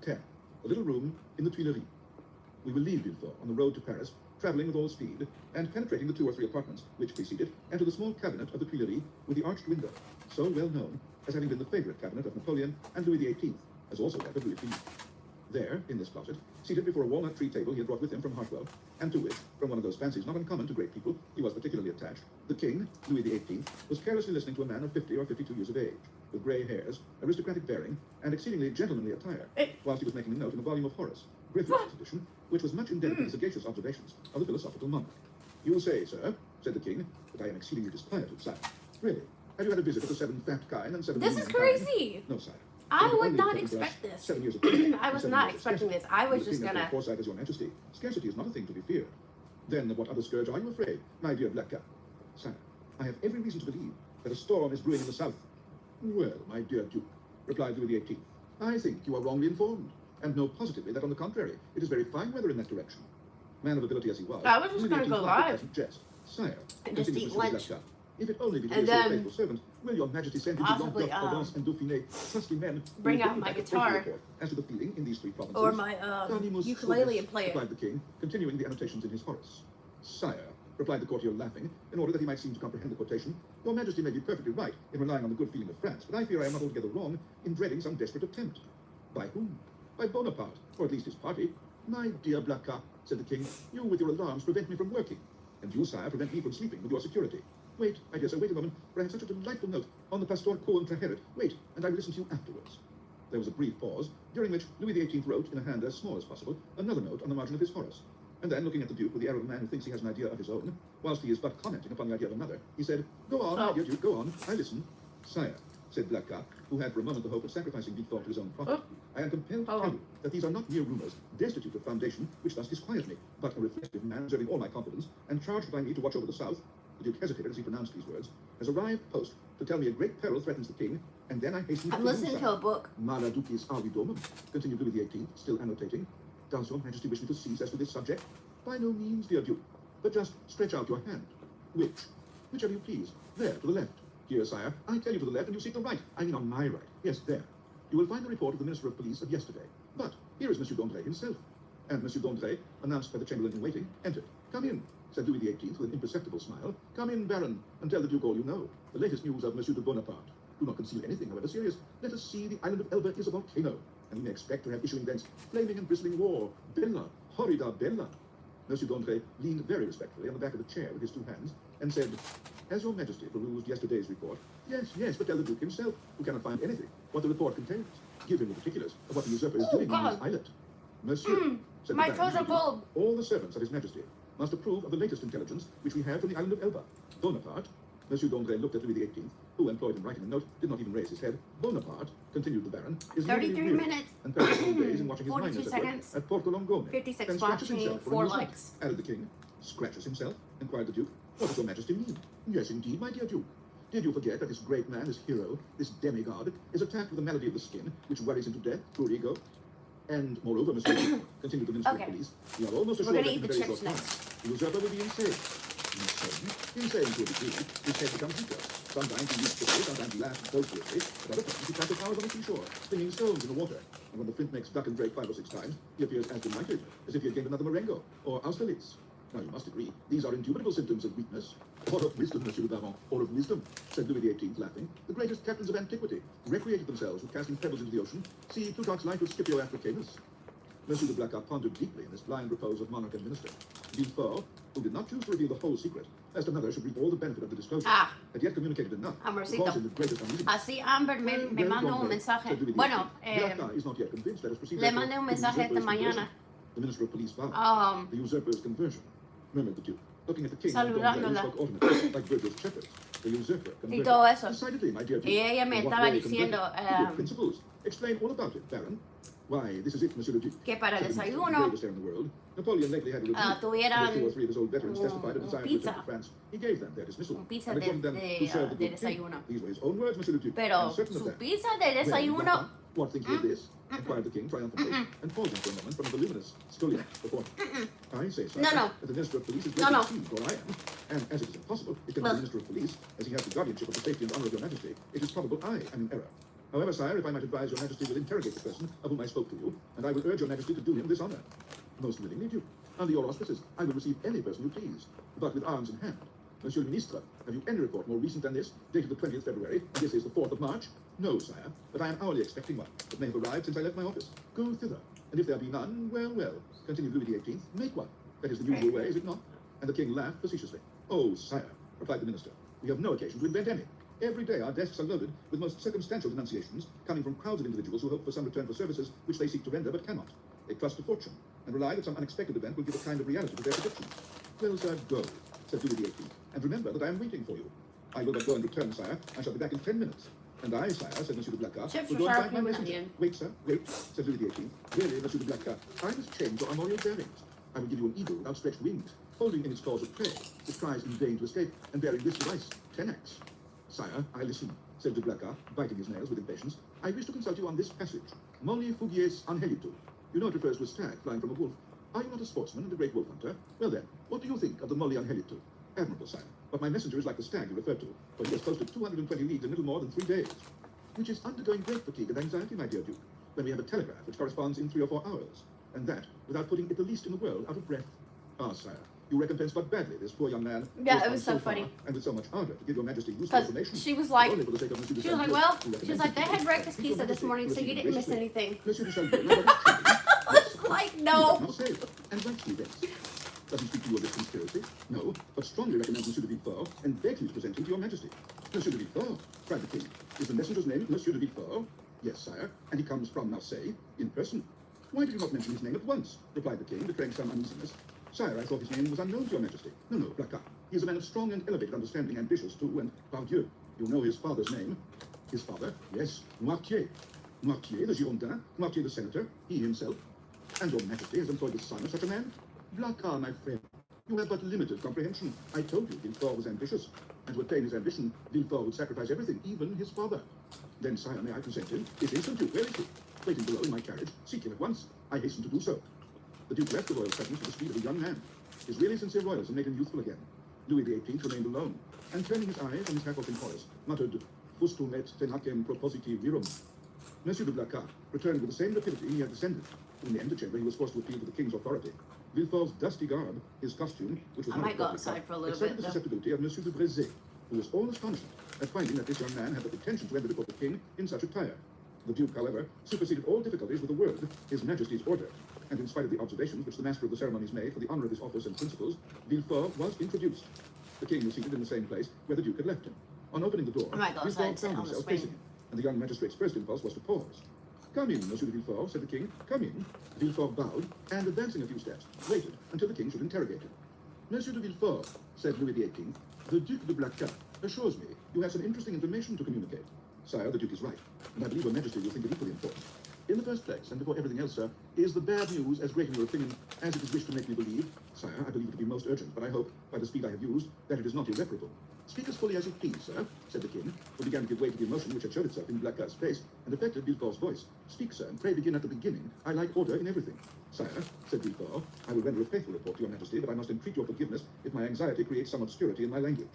10. A little room in the Tuileries. We will leave Villefort on the road to Paris, traveling with all speed, and penetrating the 2 or 3 apartments which preceded, enter the small cabinet of the Tuileries with the arched window, so well known as having been the favorite cabinet of Napoleon and Louis XVIII, as also that of Louis Philippe. There, in this closet, seated before a walnut tree table he had brought with him from Hartwell, and to which, from one of those fancies not uncommon to great people, he was particularly attached, the king, Louis XVIII, was carelessly listening to a man of 50 or 52 years of age, with grey hairs, aristocratic bearing, and exceedingly gentlemanly attire, whilst he was making a note in a volume of Horace, Griffith's edition, which was much indebted to the sagacious observations of the philosophical monk. You will say, sir, said the king, that I am exceedingly disquieted, sire. Really, have you had a visit of the 7 fat kine and 7 This lean is kine? crazy. No, sire. I But the would only not thing for us, expect this. 7 years of peace, I was 7 not years of expecting scarcity. this. I was The just king has gonna. great foresight as your majesty. Scarcity is not a thing to be feared. Then of what other scourge are you afraid, my dear Black Cap? Sire, I have every reason to believe that a storm is brewing in the south. Well, my dear Duke, replied Louis XVIII, I think you are wrongly informed, and know positively that on the contrary, it is very fine weather in that direction. Man of ability as he was, I was just Louis gonna XVIII go laughed at live. that jest. Sire, And just continued eat Monsieur de lunch. Blacas, if it only be to And be a then faithful servant, will your majesty send to possibly, Languedoc, Provence, and Dauphiné trusty men who bring will out my back a guitar. report as to the feeling in these 3 provinces? Or my Animus ukulele solus, and play it. replied the king, continuing the annotations in his Horace. Sire, replied the courtier, laughing, in order that he might seem to comprehend the quotation, your majesty may be perfectly right in relying on the good feeling of France, but I fear I am not altogether wrong in dreading some desperate attempt. By whom? By Bonaparte, or at least his party. My dear Blacas, said the king, you with your alarms prevent me from working, and you, sire, prevent me from sleeping with your security. Wait, my dear sir, wait a moment, for I have such a delightful note on the Pastor Cohen Traheret. Wait, and I will listen to you afterwards. There was a brief pause, during which Louis XVIII wrote, in a hand as small as possible, another note on the margin of his Horace. And then, looking at the Duke with the air of a man who thinks he has an idea of his own, whilst he is but commenting upon the idea of another, he said, Go on, my dear Duke, go on, I listen. Sire, said Blacas, who had for a moment the hope of sacrificing Villefort to his own profit, I am compelled to tell you that these are not mere rumors, destitute of foundation, which thus disquiet me, but a reflective man deserving all my confidence, and charged by me to watch over the south. The Duke hesitated as he pronounced these words. Has arrived post to tell me a great peril threatens the king, and then I hasten I'm to listening to a book. Mala ducis avidum, continued Louis XVIII, still annotating. Does your majesty wish me to cease as to this subject? By no means, dear Duke, but just stretch out your hand. Which? Whichever you please. There, to the left. Here, sire, I tell you to the left, and you seek the right. I mean on my right. Yes, there. You will find the report of the Minister of Police of yesterday. But here is Monsieur d'André himself. And Monsieur d'André, announced by the Chamberlain in waiting, entered. Come in, said Louis XVIII with an imperceptible smile. Come in, Baron, and tell the Duke all you know. The latest news of Monsieur de Bonaparte. Do not conceal anything, however serious. Let us see, the island of Elba is a volcano, and we may expect to have issuing thence flaming and bristling war. Bella, horrida bella. Monsieur d'André leaned very respectfully on the back of the chair with his 2 hands, and said, Has your majesty perused yesterday's report? Yes, yes, but tell the Duke himself, who cannot find anything, what the report contains. Give him the particulars of what the usurper is doing in his islet. Monsieur, said My the Baron, toes are cold. all the servants of his majesty must approve of the latest intelligence which we have from the island of Elba. Bonaparte, Monsieur d'André looked at Louis XVIII, who, employed in writing a note, did not even raise his head. Bonaparte, continued the Baron, is 33 nearly weary, minutes. and perishes all days in watching his 42 miners at work seconds. at Porto Longone. 56 Then scratches watching, himself for 4 an insult, likes. added the king. Scratches himself? Inquired the Duke. What does your majesty mean? Yes, indeed, my dear Duke. Did you forget that this great man, this hero, this demigod, is attacked with a malady of the skin, which worries him to death, poor ego? And moreover, Monsieur, continued the Minister Okay. of Police, we are almost We're assured gonna that eat in a the very chips short time, next. the usurper will be insane. Insane to a degree. His head becomes weaker. Sometimes he leaps today, sometimes he laughs boastfully, at other times he crashes hours on the seashore, flinging stones in the water. And when the flint makes duck and break 5 or 6 times, he appears as delighted, as if he had gained another Marengo, or Austerlitz. Now, you must agree, these are indubitable symptoms of weakness. Or of wisdom, Monsieur le Baron, or of wisdom, said Louis XVIII, laughing. The greatest captains of antiquity recreated themselves with casting pebbles into the ocean. See Plutarch's life of Scipio Africanus. Monsieur de Blacas pondered deeply in this blind repose of monarch and minister. Villefort, who did not choose to reveal the whole secret, lest another should reap all the benefit of the disclosure, had yet communicated enough to Amorcito. cause him the greatest uneasiness. Así Amber me mandó un mensaje. Bueno, Blacas is not yet convinced. Let us proceed le therefore mandé un to the mensaje esta usurper's mañana. conversion. The Minister of Police vowed. The usurper's conversion, murmured the Duke, looking at the king and Saludándola. spoke alternately, like Virgil's shepherds. The usurper Y conversion. todo eso. Decidedly, my dear Duke. Y ella me In what estaba way diciendo, converted? Good principles. Explain all about it, Baron. Why, this is it, Monsieur le Duc. que para el said the minister, the desayuno bravest air in the world. Napoleon lately had a review. And as 2 tuvieran or 3 of his old veterans testified of un desire to return pizza. to France. He gave them their dismissal. Un pizza and informed them to serve the de good king. desayuno. These were his own words, Monsieur le Duc. Pero and certain of su that. pizza de Well, desayuno, Blacas, what think you of this? Inquired the king triumphantly, and pausing for a moment from the voluminous scullion before him. I say, sir, No, no. that the Minister of Police is No, greatly no. esteemed, or I am. And as it is impossible, it can be Well- the Minister of Police, as he has the guardianship of the safety and honour of your Majesty, it is probable I am in error. However, sire, if I might advise, your Majesty will interrogate the person of whom I spoke to you, and I will urge your Majesty to do him this honour. Most willingly, Duke. Under your auspices, I will receive any person you please, but with arms in hand. Monsieur le Ministre, have you any report more recent than this, dated the 20th February, and this is the 4th of March? No, sire, but I am hourly expecting one. It may have arrived since I left my office. Go thither, and if there be none, well, well, continued Louis XVIII, make one. That is the usual way, is it not? And the king laughed facetiously. Oh, sire, replied the minister, we have no occasion to invent any. Every day our desks are loaded with most circumstantial denunciations coming from crowds of individuals who hope for some return for services which they seek to render but cannot. They trust to fortune and rely that some unexpected event will give a kind of reality to their predictions. Well, sir, go, said Louis XVIII, and remember that I am waiting for you. I will but go and return, sire. I shall be back in 10 minutes. And I, sire, said Monsieur de Blacas, Chips will go are and find my sharp messenger. onion. Wait, sir, wait, said Louis XVIII. Really, Monsieur de Blacas, I must change your armorial bearings. I will give you an eagle with outstretched wings, holding in its claws a prey, that tries in vain to escape, and bearing this device, 10x. Sire, I listen, said de Blacas, biting his nails with impatience. I wish to consult you on this passage. Molli fugies angelitu. You know it refers to a stag flying from a wolf. Are you not a sportsman and a great wolf hunter? Well then, what do you think of the Molli angelitu? Admirable, sire. But my messenger is like the stag you referred to, for he has posted 220 leagues in little more than 3 days, which is undergoing great fatigue and anxiety, my dear Duke, when we have a telegraph which corresponds in 3 or 4 hours, and that without putting it the least in the world out of breath. Ah, sire, you recompense but badly this poor young man. who Yeah, has it gone was so far, funny. and with so much ardor to give your Majesty useful because information. she was like, Only for the sake of Monsieur de she was like, Chaldieu, well, who she was recommends like, they you to had breakfast keep your pizza this Majesty morning, so you didn't miss gracefully. anything. Monsieur de Chaldieu, no, I was like, no. not say it, and rightly thence. Doesn't speak to you of this conspiracy, no, but strongly recommends Monsieur de Villefort and begs me to present him to your Majesty. Monsieur de Villefort, cried the king. Is the messenger's name Monsieur de Villefort? Yes, sire, and he comes from Marseille in person. Why did you not mention his name at once? Replied the king, betraying some uneasiness. Sire, I thought his name was unknown to your Majesty. No, no, Blacas. He is a man of strong and elevated understanding, ambitious too, and pardieu. You know his father's name. His father? Yes, Noirtier. Noirtier, the Girondin, Noirtier, the senator, he himself. And your Majesty has employed the son of such a man? Blacas, my friend, you have but limited comprehension. I told you Villefort was ambitious, and to attain his ambition, Villefort would sacrifice everything, even his father. Then, sire, may I present him? This instant, Duke, where is he? Waiting below in my carriage. Seek him at once. I hasten to do so. The Duke left the royal presence with the speed of a young man. His really sincere royalism made him youthful again. Louis XVIII remained alone, and turning his eyes on his half-open chorus, muttered, Fustum et tenacem propositi virum. Monsieur de Blacas returned with the same rapidity he had descended. In the antechamber, he was forced to appeal to the king's authority. Villefort's dusty garb, his costume, which was I not might go properly outside cut, for a little excited bit, the though. susceptibility of Monsieur de Brézé, who was all astonishment at finding that this young man had the pretension to enter before the king in such attire. The Duke, however, superseded all difficulties with the word, His Majesty's order, and in spite of the observations which the master of the ceremonies made for the honour of his office and principles, Villefort was introduced. The king was seated in the same place where the Duke had left him. On opening the door, I might go outside and Villefort sit found on the himself swing. facing him, and the young magistrate's first impulse was to pause. Come in, Monsieur de Villefort, said the king. Come in. Villefort bowed, and advancing a few steps, waited until the king should interrogate him. Monsieur de Villefort, said Louis XVIII, the Duc de Blacas assures me you have some interesting information to communicate. Sire, the Duke is right, and I believe your Majesty will think it equally important. In the first place, and before everything else, sir, is the bad news as great in your opinion as it is wished to make me believe? Sire, I believe it to be most urgent, but I hope, by the speed I have used, that it is not irreparable. Speak as fully as you please, sir, said the king, who began to give way to the emotion which had showed itself in Blacas's face and affected Villefort's voice. Speak, sir, and pray begin at the beginning. I like order in everything. Sire, said Villefort, I will render a faithful report to your Majesty, but I must entreat your forgiveness if my anxiety creates some obscurity in my language.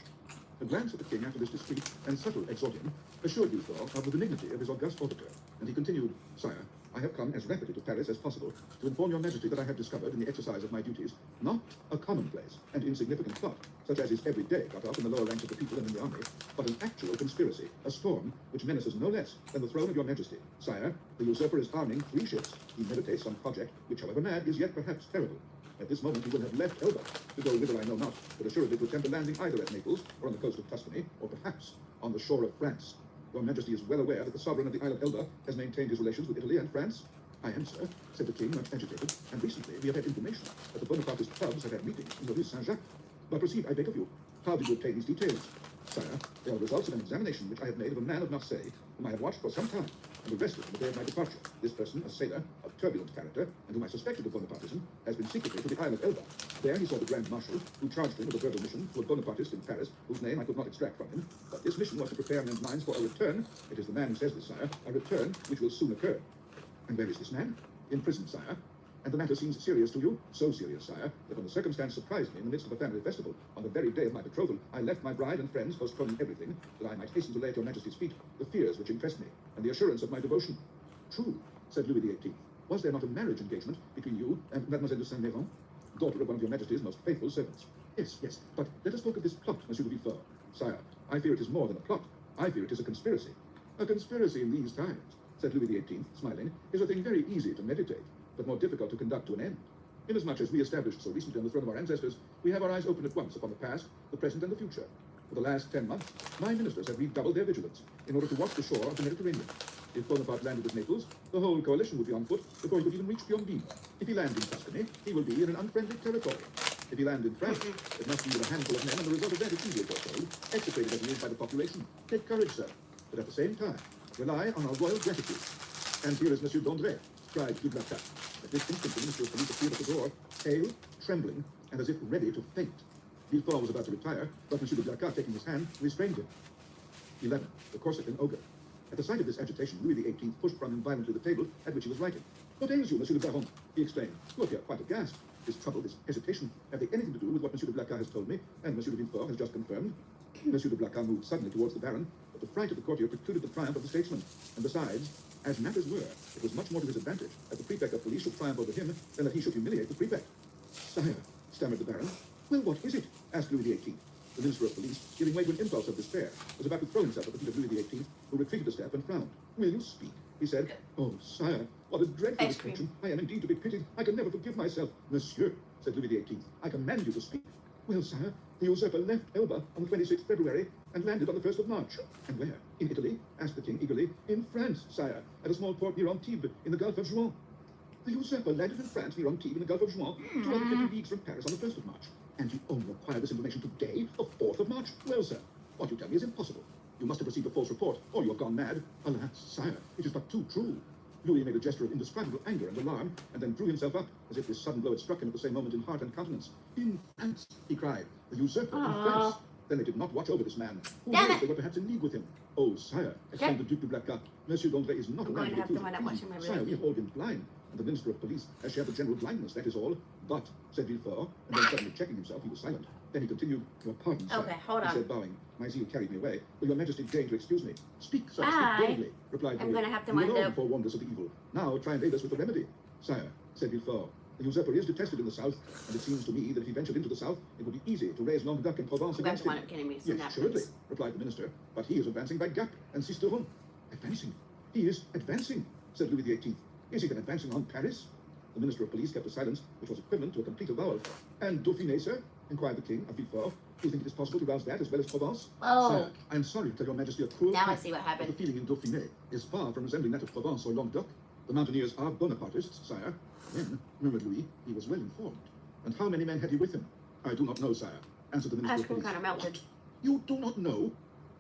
A glance at the king after this discreet and subtle exordium assured Villefort of the benignity of his august auditor, and he continued, Sire, I have come as rapidly to Paris as possible to inform your Majesty that I have discovered in the exercise of my duties not a commonplace and insignificant plot, such as is every day got up in the lower ranks of the people and in the army, but an actual conspiracy, a storm which menaces no less than the throne of your Majesty. Sire, the usurper is arming 3 ships. He meditates some project which, however mad, is yet perhaps terrible. At this moment he will have left Elba, to go whither I know not, but assuredly to attempt a landing either at Naples, or on the coast of Tuscany, or perhaps on the shore of France. Your Majesty is well aware that the sovereign of the Isle of Elba has maintained his relations with Italy and France? I am, sir, said the king, much agitated, and recently we have had information that the Bonapartist clubs have had meetings in the Rue Saint-Jacques. But proceed, I beg of you. How did you obtain these details? Sire, they are the results of an examination which I have made of a man of Marseille, whom I have watched for some time, and arrested on the day of my departure. This person, a sailor of turbulent character, and whom I suspected of Bonapartism, has been secretly to the Isle of Elba. There he saw the Grand Marshal, who charged him with a verbal mission to a Bonapartist in Paris, whose name I could not extract from him. But this mission was to prepare men's minds for a return. It is the man who says this, sire, a return which will soon occur. And where is this man? In prison, sire. And the matter seems serious to you? So serious, sire, that when the circumstance surprised me in the midst of a family festival, on the very day of my betrothal, I left my bride and friends, postponing everything, that I might hasten to lay at your majesty's feet the fears which impressed me, and the assurance of my devotion. True, said Louis XVIII. Was there not a marriage engagement between you and Mademoiselle de Saint-Méran, daughter of one of your majesty's most faithful servants? Yes, yes, but let us talk of this plot, Monsieur de Villefort. Sire, I fear it is more than a plot. I fear it is a conspiracy. A conspiracy in these times, said Louis XVIII, smiling, is a thing very easy to meditate, but more difficult to conduct to an end. Inasmuch as we established so recently on the throne of our ancestors, we have our eyes open at once upon the past, the present, and the future. For the last 10 months, my ministers have redoubled their vigilance in order to watch the shore of the Mediterranean. If Bonaparte landed at Naples, the whole coalition would be on foot before he could even reach Piombino. If he lands in Tuscany, he will be in an unfriendly territory. If he lands in France, it must be with a handful of men, and the result of that is easily foretold, execrated as he is by the population. Take courage, sir, but at the same time, rely on our royal gratitude. And here is Monsieur d'André, cried Dublachat. At this instant, the Minister of Police appeared at the door, pale, trembling, and as if ready to faint. Villefort was about to retire, but Monsieur Dublachat, taking his hand, restrained him. 11. The Corsican Ogre. At the sight of this agitation, Louis XVIII pushed from him violently the table at which he was writing. What ails you, Monsieur le Baron? He exclaimed. You appear quite aghast. This trouble, this hesitation, have they anything to do with what Monsieur de Blacas has told me, and Monsieur de Villefort has just confirmed? Monsieur de Blacas moved suddenly towards the Baron, but the fright of the courtier precluded the triumph of the statesman. And besides, as matters were, it was much more to his advantage that the prefect of police should triumph over him than that he should humiliate the prefect. Sire, stammered the Baron. Well, what is it? Asked Louis XVIII. The Minister of Police, giving way to an impulse of despair, was about to throw himself at the feet of Louis XVIII, who retreated a step and frowned. Will you speak? He said. Oh, sire, what a dreadful Ice cream. misfortune. I am indeed to be pitied. I can never forgive myself. Monsieur, said Louis XVIII, I command you to speak. Well, sire, the usurper left Elba on the 26th February and landed on the 1st of March. And where? In Italy? Asked the king eagerly. In France, sire, at a small port near Antibes, in the Gulf of Juan. The usurper landed in France near Antibes in the Gulf of Juan, 250 leagues from Paris on the 1st of March. And you only acquired this information today, the 4th of March? Well, sir, what you tell me is impossible. You must have received a false report, or you have gone mad. Alas, sire, it is but too true. Louis made a gesture of indescribable anger and alarm, and then drew himself up, as if this sudden blow had struck him at the same moment in heart and countenance. In France, he cried, the usurper in France. Then they did not watch over this man. Who Damn knows, it. they were perhaps in league with him. Oh, sire, exclaimed the Duc de Blacas, Monsieur d'André is not I'm a going man to have to wind up please. watching my Sire, movie. we have all been blind, and the Minister of Police has shared the general blindness, that is all. But, said Villefort, and then suddenly checking himself, he was silent. Then he continued, your pardon, sir. Okay, hold He on. said, bowing, my zeal carried me away. Will your majesty deign to excuse me? Speak, sir, I speak boldly, replied am Louis. gonna have to You wind alone up. forewarned us of the evil. Now try and aid us with the remedy. Sire, said Villefort, the usurper is detested in the south, and it seems to me that if he ventured into the south, it would be easy to raise Languedoc and Provence I'm going against to him. wind up getting me some Yes, assuredly, napkins. replied the minister, but he is advancing by Gap and Sisteron. Advancing? He is advancing, said Louis XVIII. Is he then advancing on Paris? The Minister of Police kept a silence which was equivalent to a complete avowal. And Dauphiné, sir? Inquired the king of Villefort. Do you think it is possible to rouse that as well as Provence? Oh. Sire, I am sorry to tell your majesty a cruel Now I fact, see what but happened. the feeling in Dauphiné is far from resembling that of Provence or Languedoc. The mountaineers are Bonapartists, sire. Then, murmured Louis, he was well informed. And how many men had he with him? I do not know, sire, answered the Minister Ice of cream Police. kind of melted. You do not know?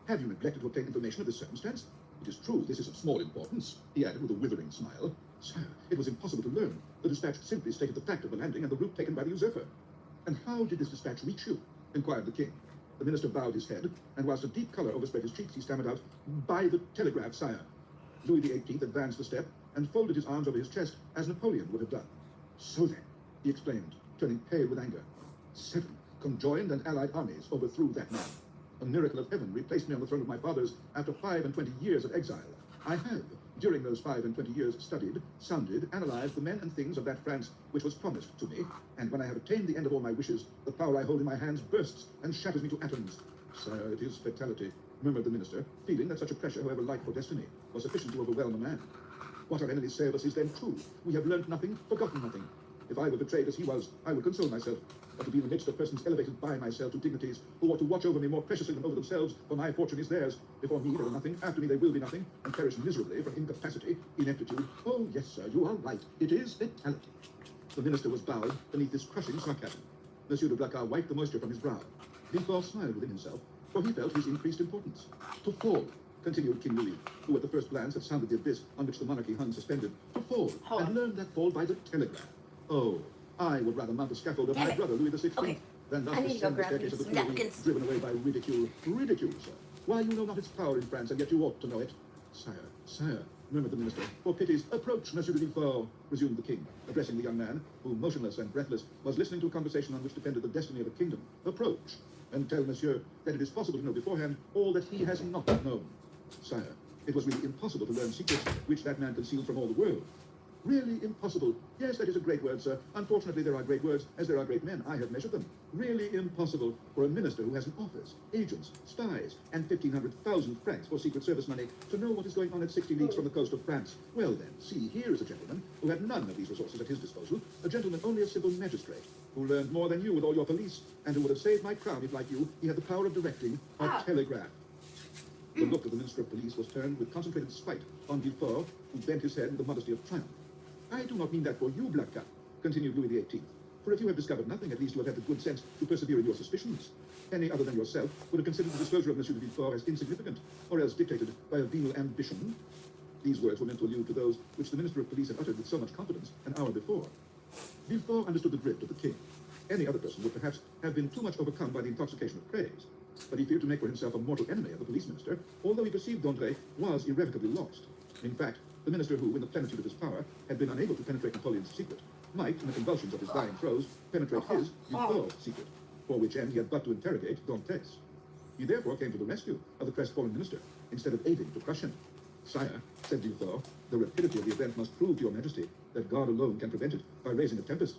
Have you neglected to obtain information of this circumstance? It is true, this is of small importance, he added with a withering smile. Sire, it was impossible to learn. The dispatch simply stated the fact of the landing and the route taken by the usurper. And how did this dispatch reach you? Inquired the king. The minister bowed his head, and whilst a deep color overspread his cheeks, he stammered out, by the telegraph, sire. Louis XVIII advanced a step and folded his arms over his chest, as Napoleon would have done. So then, he exclaimed, turning pale with anger, 7 conjoined and allied armies overthrew that man. A miracle of heaven replaced me on the throne of my fathers after 25 years of exile. I have, during those 25 years, studied, sounded, analyzed the men and things of that France which was promised to me, and when I have attained the end of all my wishes, the power I hold in my hands bursts and shatters me to atoms. Sire, it is fatality, murmured the minister, feeling that such a pressure, however light for destiny, was sufficient to overwhelm a man. What our enemies say of us is then true. We have learned nothing, forgotten nothing. If I were betrayed as he was, I would console myself. But to be in the midst of persons elevated by myself to dignities, who ought to watch over me more preciously than over themselves, for my fortune is theirs. Before me there are nothing, after me they will be nothing, and perish miserably from incapacity, ineptitude. Oh, yes, sir, you are right. It is fatality. The minister was bowed beneath this crushing sarcasm. Monsieur de Blacas wiped the moisture from his brow. Villefort smiled within himself, for he felt his increased importance. To fall, continued King Louis, who at the first glance had sounded the abyss on which the monarchy hung suspended, to fall, Hold and on. learn that fall by the telegraph. Oh, I would rather mount the scaffold of Damn my it. brother Louis XVI Okay. than thus I need to go descend the grab staircase of these the Tuileries, napkins. driven away by ridicule. Ridicule, sir. Why, you know not its power in France, and yet you ought to know it. Sire, murmured the minister. For pity's approach, Monsieur de Villefort, resumed the king, addressing the young man, who, motionless and breathless, was listening to a conversation on which depended the destiny of a kingdom. Approach, and tell monsieur that it is possible to know beforehand all that he has not known. Sire, it was really impossible to learn secrets which that man concealed from all the world. Really impossible. Yes, that is a great word, sir. Unfortunately, there are great words, as there are great men. I have measured them. Really impossible for a minister who has an office, agents, spies, and 1,500,000 francs for Secret Service money to know what is going on at 60 leagues from the coast of France. Well then, see, here is a gentleman who had none of these resources at his disposal, a gentleman only a simple magistrate, who learned more than you with all your police, and who would have saved my crown if, like you, he had the power of directing a telegraph. The look of the Minister of Police was turned with concentrated spite on Villefort, who bent his head with the modesty of triumph. I do not mean that for you, Blacas, continued Louis XVIII. For if you have discovered nothing, at least you have had the good sense to persevere in your suspicions. Any other than yourself would have considered the disclosure of Monsieur de Villefort as insignificant, or else dictated by a venal ambition. These words were meant to allude to those which the Minister of Police had uttered with so much confidence an hour before. Villefort understood the drift of the king. Any other person would perhaps have been too much overcome by the intoxication of praise. But he feared to make for himself a mortal enemy of the police minister, although he perceived d'André was irrevocably lost. In fact, the minister who, in the plenitude of his power, had been unable to penetrate Napoleon's secret, might, in the convulsions of his dying throes, penetrate his, Villefort's, secret, for which end he had but to interrogate Dantes. He therefore came to the rescue of the crestfallen minister, instead of aiding to crush him. Sire, said Villefort, the rapidity of the event must prove to your majesty that God alone can prevent it by raising a tempest.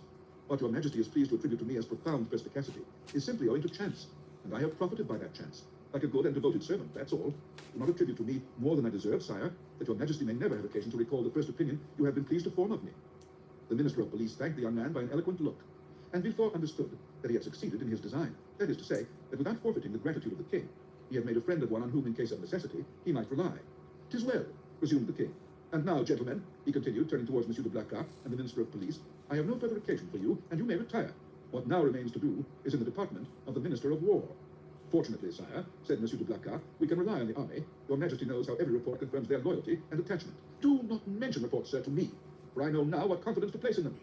What your majesty is pleased to attribute to me as profound perspicacity is simply owing to chance, and I have profited by that chance. Like a good and devoted servant, that's all. Do not attribute to me more than I deserve, sire, that your majesty may never have occasion to recall the first opinion you have been pleased to form of me. The minister of police thanked the young man by an eloquent look, and Villefort understood that he had succeeded in his design. That is to say, that without forfeiting the gratitude of the king, he had made a friend of one on whom, in case of necessity, he might rely. "'Tis well," resumed the king. "And now, gentlemen," he continued, turning towards Monsieur de Blacas and the minister of police, "I have no further occasion for you, and you may retire. What now remains to do is in the department of the minister of war." "Fortunately, sire," said Monsieur de Blacas, "we can rely on the army. Your majesty knows how every report confirms their loyalty and attachment. Do not mention reports, sir, to me, for I know now what confidence to place in them.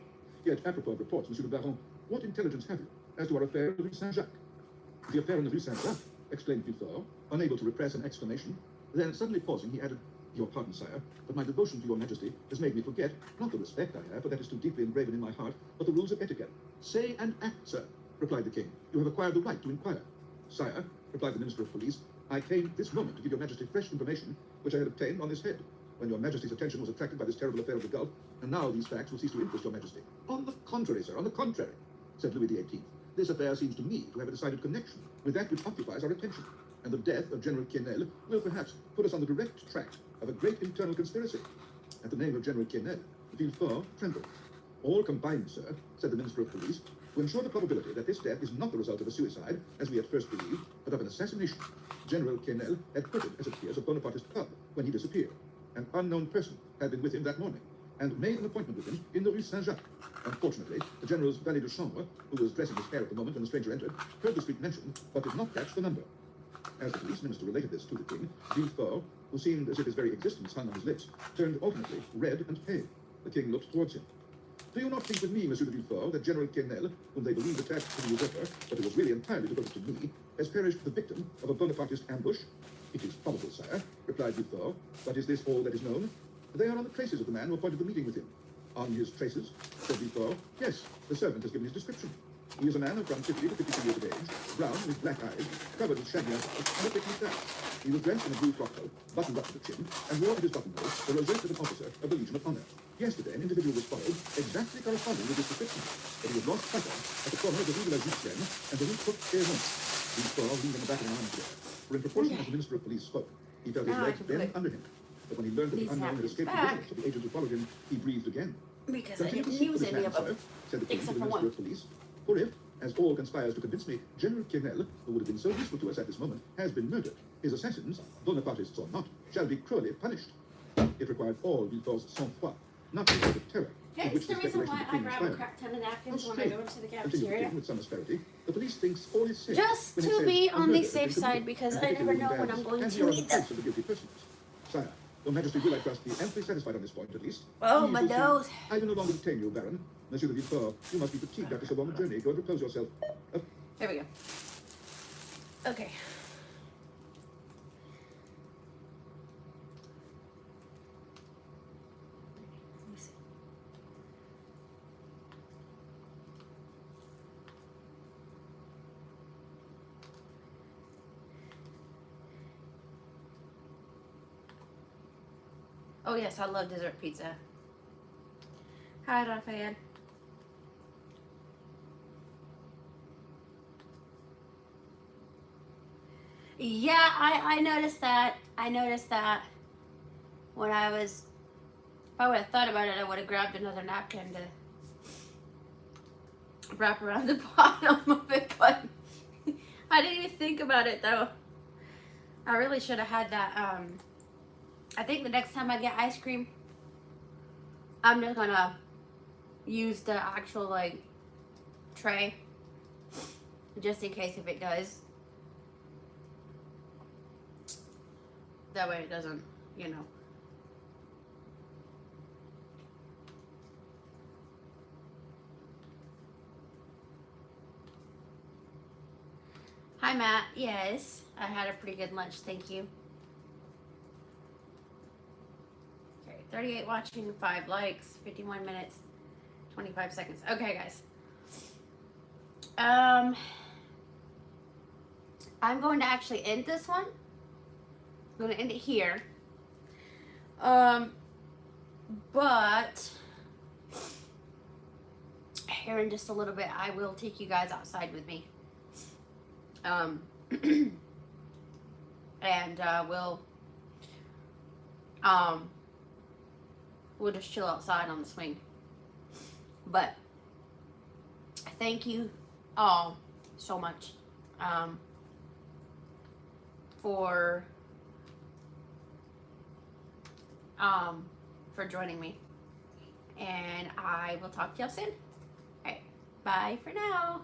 Yet, apropos of reports, Monsieur le Baron, what intelligence have you as to our affair in the Rue Saint-Jacques?" "The affair in the Rue Saint-Jacques," exclaimed Villefort, unable to repress an exclamation. Then, suddenly pausing, he added, "Your pardon, sire, but my devotion to your majesty has made me forget, not the respect I have, for that is too deeply engraven in my heart, but the rules of etiquette." "Say and act, sir," replied the king. "You have acquired the right to inquire." "Sire," replied the minister of police, "I came this moment to give your majesty fresh information which I had obtained on this head, when your majesty's attention was attracted by this terrible affair of the Gulf, and now these facts will cease to interest your majesty." "On the contrary, sir, on the contrary," said Louis XVIII. "This affair seems to me to have a decided connection with that which occupies our attention, and the death of General Quesnel will perhaps put us on the direct track of a great internal conspiracy." At the name of General Quesnel, Villefort trembled. "All combined, sir," said the minister of police, "to ensure the probability that this death is not the result of a suicide, as we at first believed, but of an assassination. General Quesnel had quitted, as it appears, a Bonapartist club when he disappeared. An unknown person had been with him that morning, and made an appointment with him in the Rue Saint-Jacques. Unfortunately, the general's valet de chambre, who was dressing his hair at the moment when the stranger entered, heard the street mentioned, but did not catch the number." As the police minister related this to the king, Villefort, who seemed as if his very existence hung on his lips, turned alternately red and pale. The king looked towards him. "Do you not think with me, Monsieur de Villefort, that General Quesnel, whom they believed attached to the usurper, but who was really entirely devoted to me, has perished the victim of a Bonapartist ambush?" "It is probable, sire," replied Villefort. "But is this all that is known?" "They are on the traces of the man who appointed the meeting with him." "On his traces?" said Villefort. "Yes, the servant has given his description. He is a man of from 50 to 52 years of age, brown with black eyes, covered with shaggy eyebrows, and a thick moustache. He was dressed in a blue frock coat, buttoned up to the chin, and wore at his buttonhole the rosette of an officer of the Legion of Honor. Yesterday, an individual was followed, exactly corresponding with his description, but he was lost sight of at the corner of the Rue de la Justienne and the Rue Coq-Héron." Villefort leaned on the back of an armchair, for in proportion as the minister of police spoke, he felt his Now I legs can bend put under him. But when he learned that the these unknown had napkins escaped the back. vigilance of the agent who followed him, he breathed again. Because I "Continue to didn't seek use for this any man, of them. sir," said the king to Except the for minister one. of police. "For if, as all conspires to convince me, General Quesnel, who would have been so useful to us at this moment, has been murdered, his assassins, Bonapartists or not, shall be cruelly punished." It required all Villefort's sang-froid, not the word of terror, Yeah, in which it's the this reason declaration why I became grab a inspired. crap ton of napkins On when I stage, go into the continued cafeteria. King with some asperity, the police thinks all is safe. Just when it to says be a on the murder has safe been side committed, because and I never particularly know when badges, I'm going and to we are on need the them. case of the guilty persons. Sire, your Majesty will, I trust, be amply satisfied on this point, at least. Oh, Please, my you see, nose. I will no longer detain you, Baron. Monsieur de Villefort, you must be fatigued after so long a journey. Go and repose yourself. There we go. Okay. Let me see. Oh yes, I love dessert pizza. Hi, Rafael. Yeah, I noticed that. I noticed that when I was. If I would have thought about it, I would have grabbed another napkin to wrap around the bottom of it, but I didn't even think about it though. I really should have had that. I think the next time I get ice cream, I'm just gonna use the actual like tray just in case if it does. That way it doesn't, you know. Hi Matt, yes, I had a pretty good lunch, thank you. Okay, 38 watching, 5 likes, 51 minutes, 25 seconds. Okay guys. I'm going to actually end this one. I'm going to end it here. But here in just a little bit, I will take you guys outside with me. And we'll just chill outside on the swing. But thank you all so much for joining me, and I will talk to y'all soon. All right, bye for now.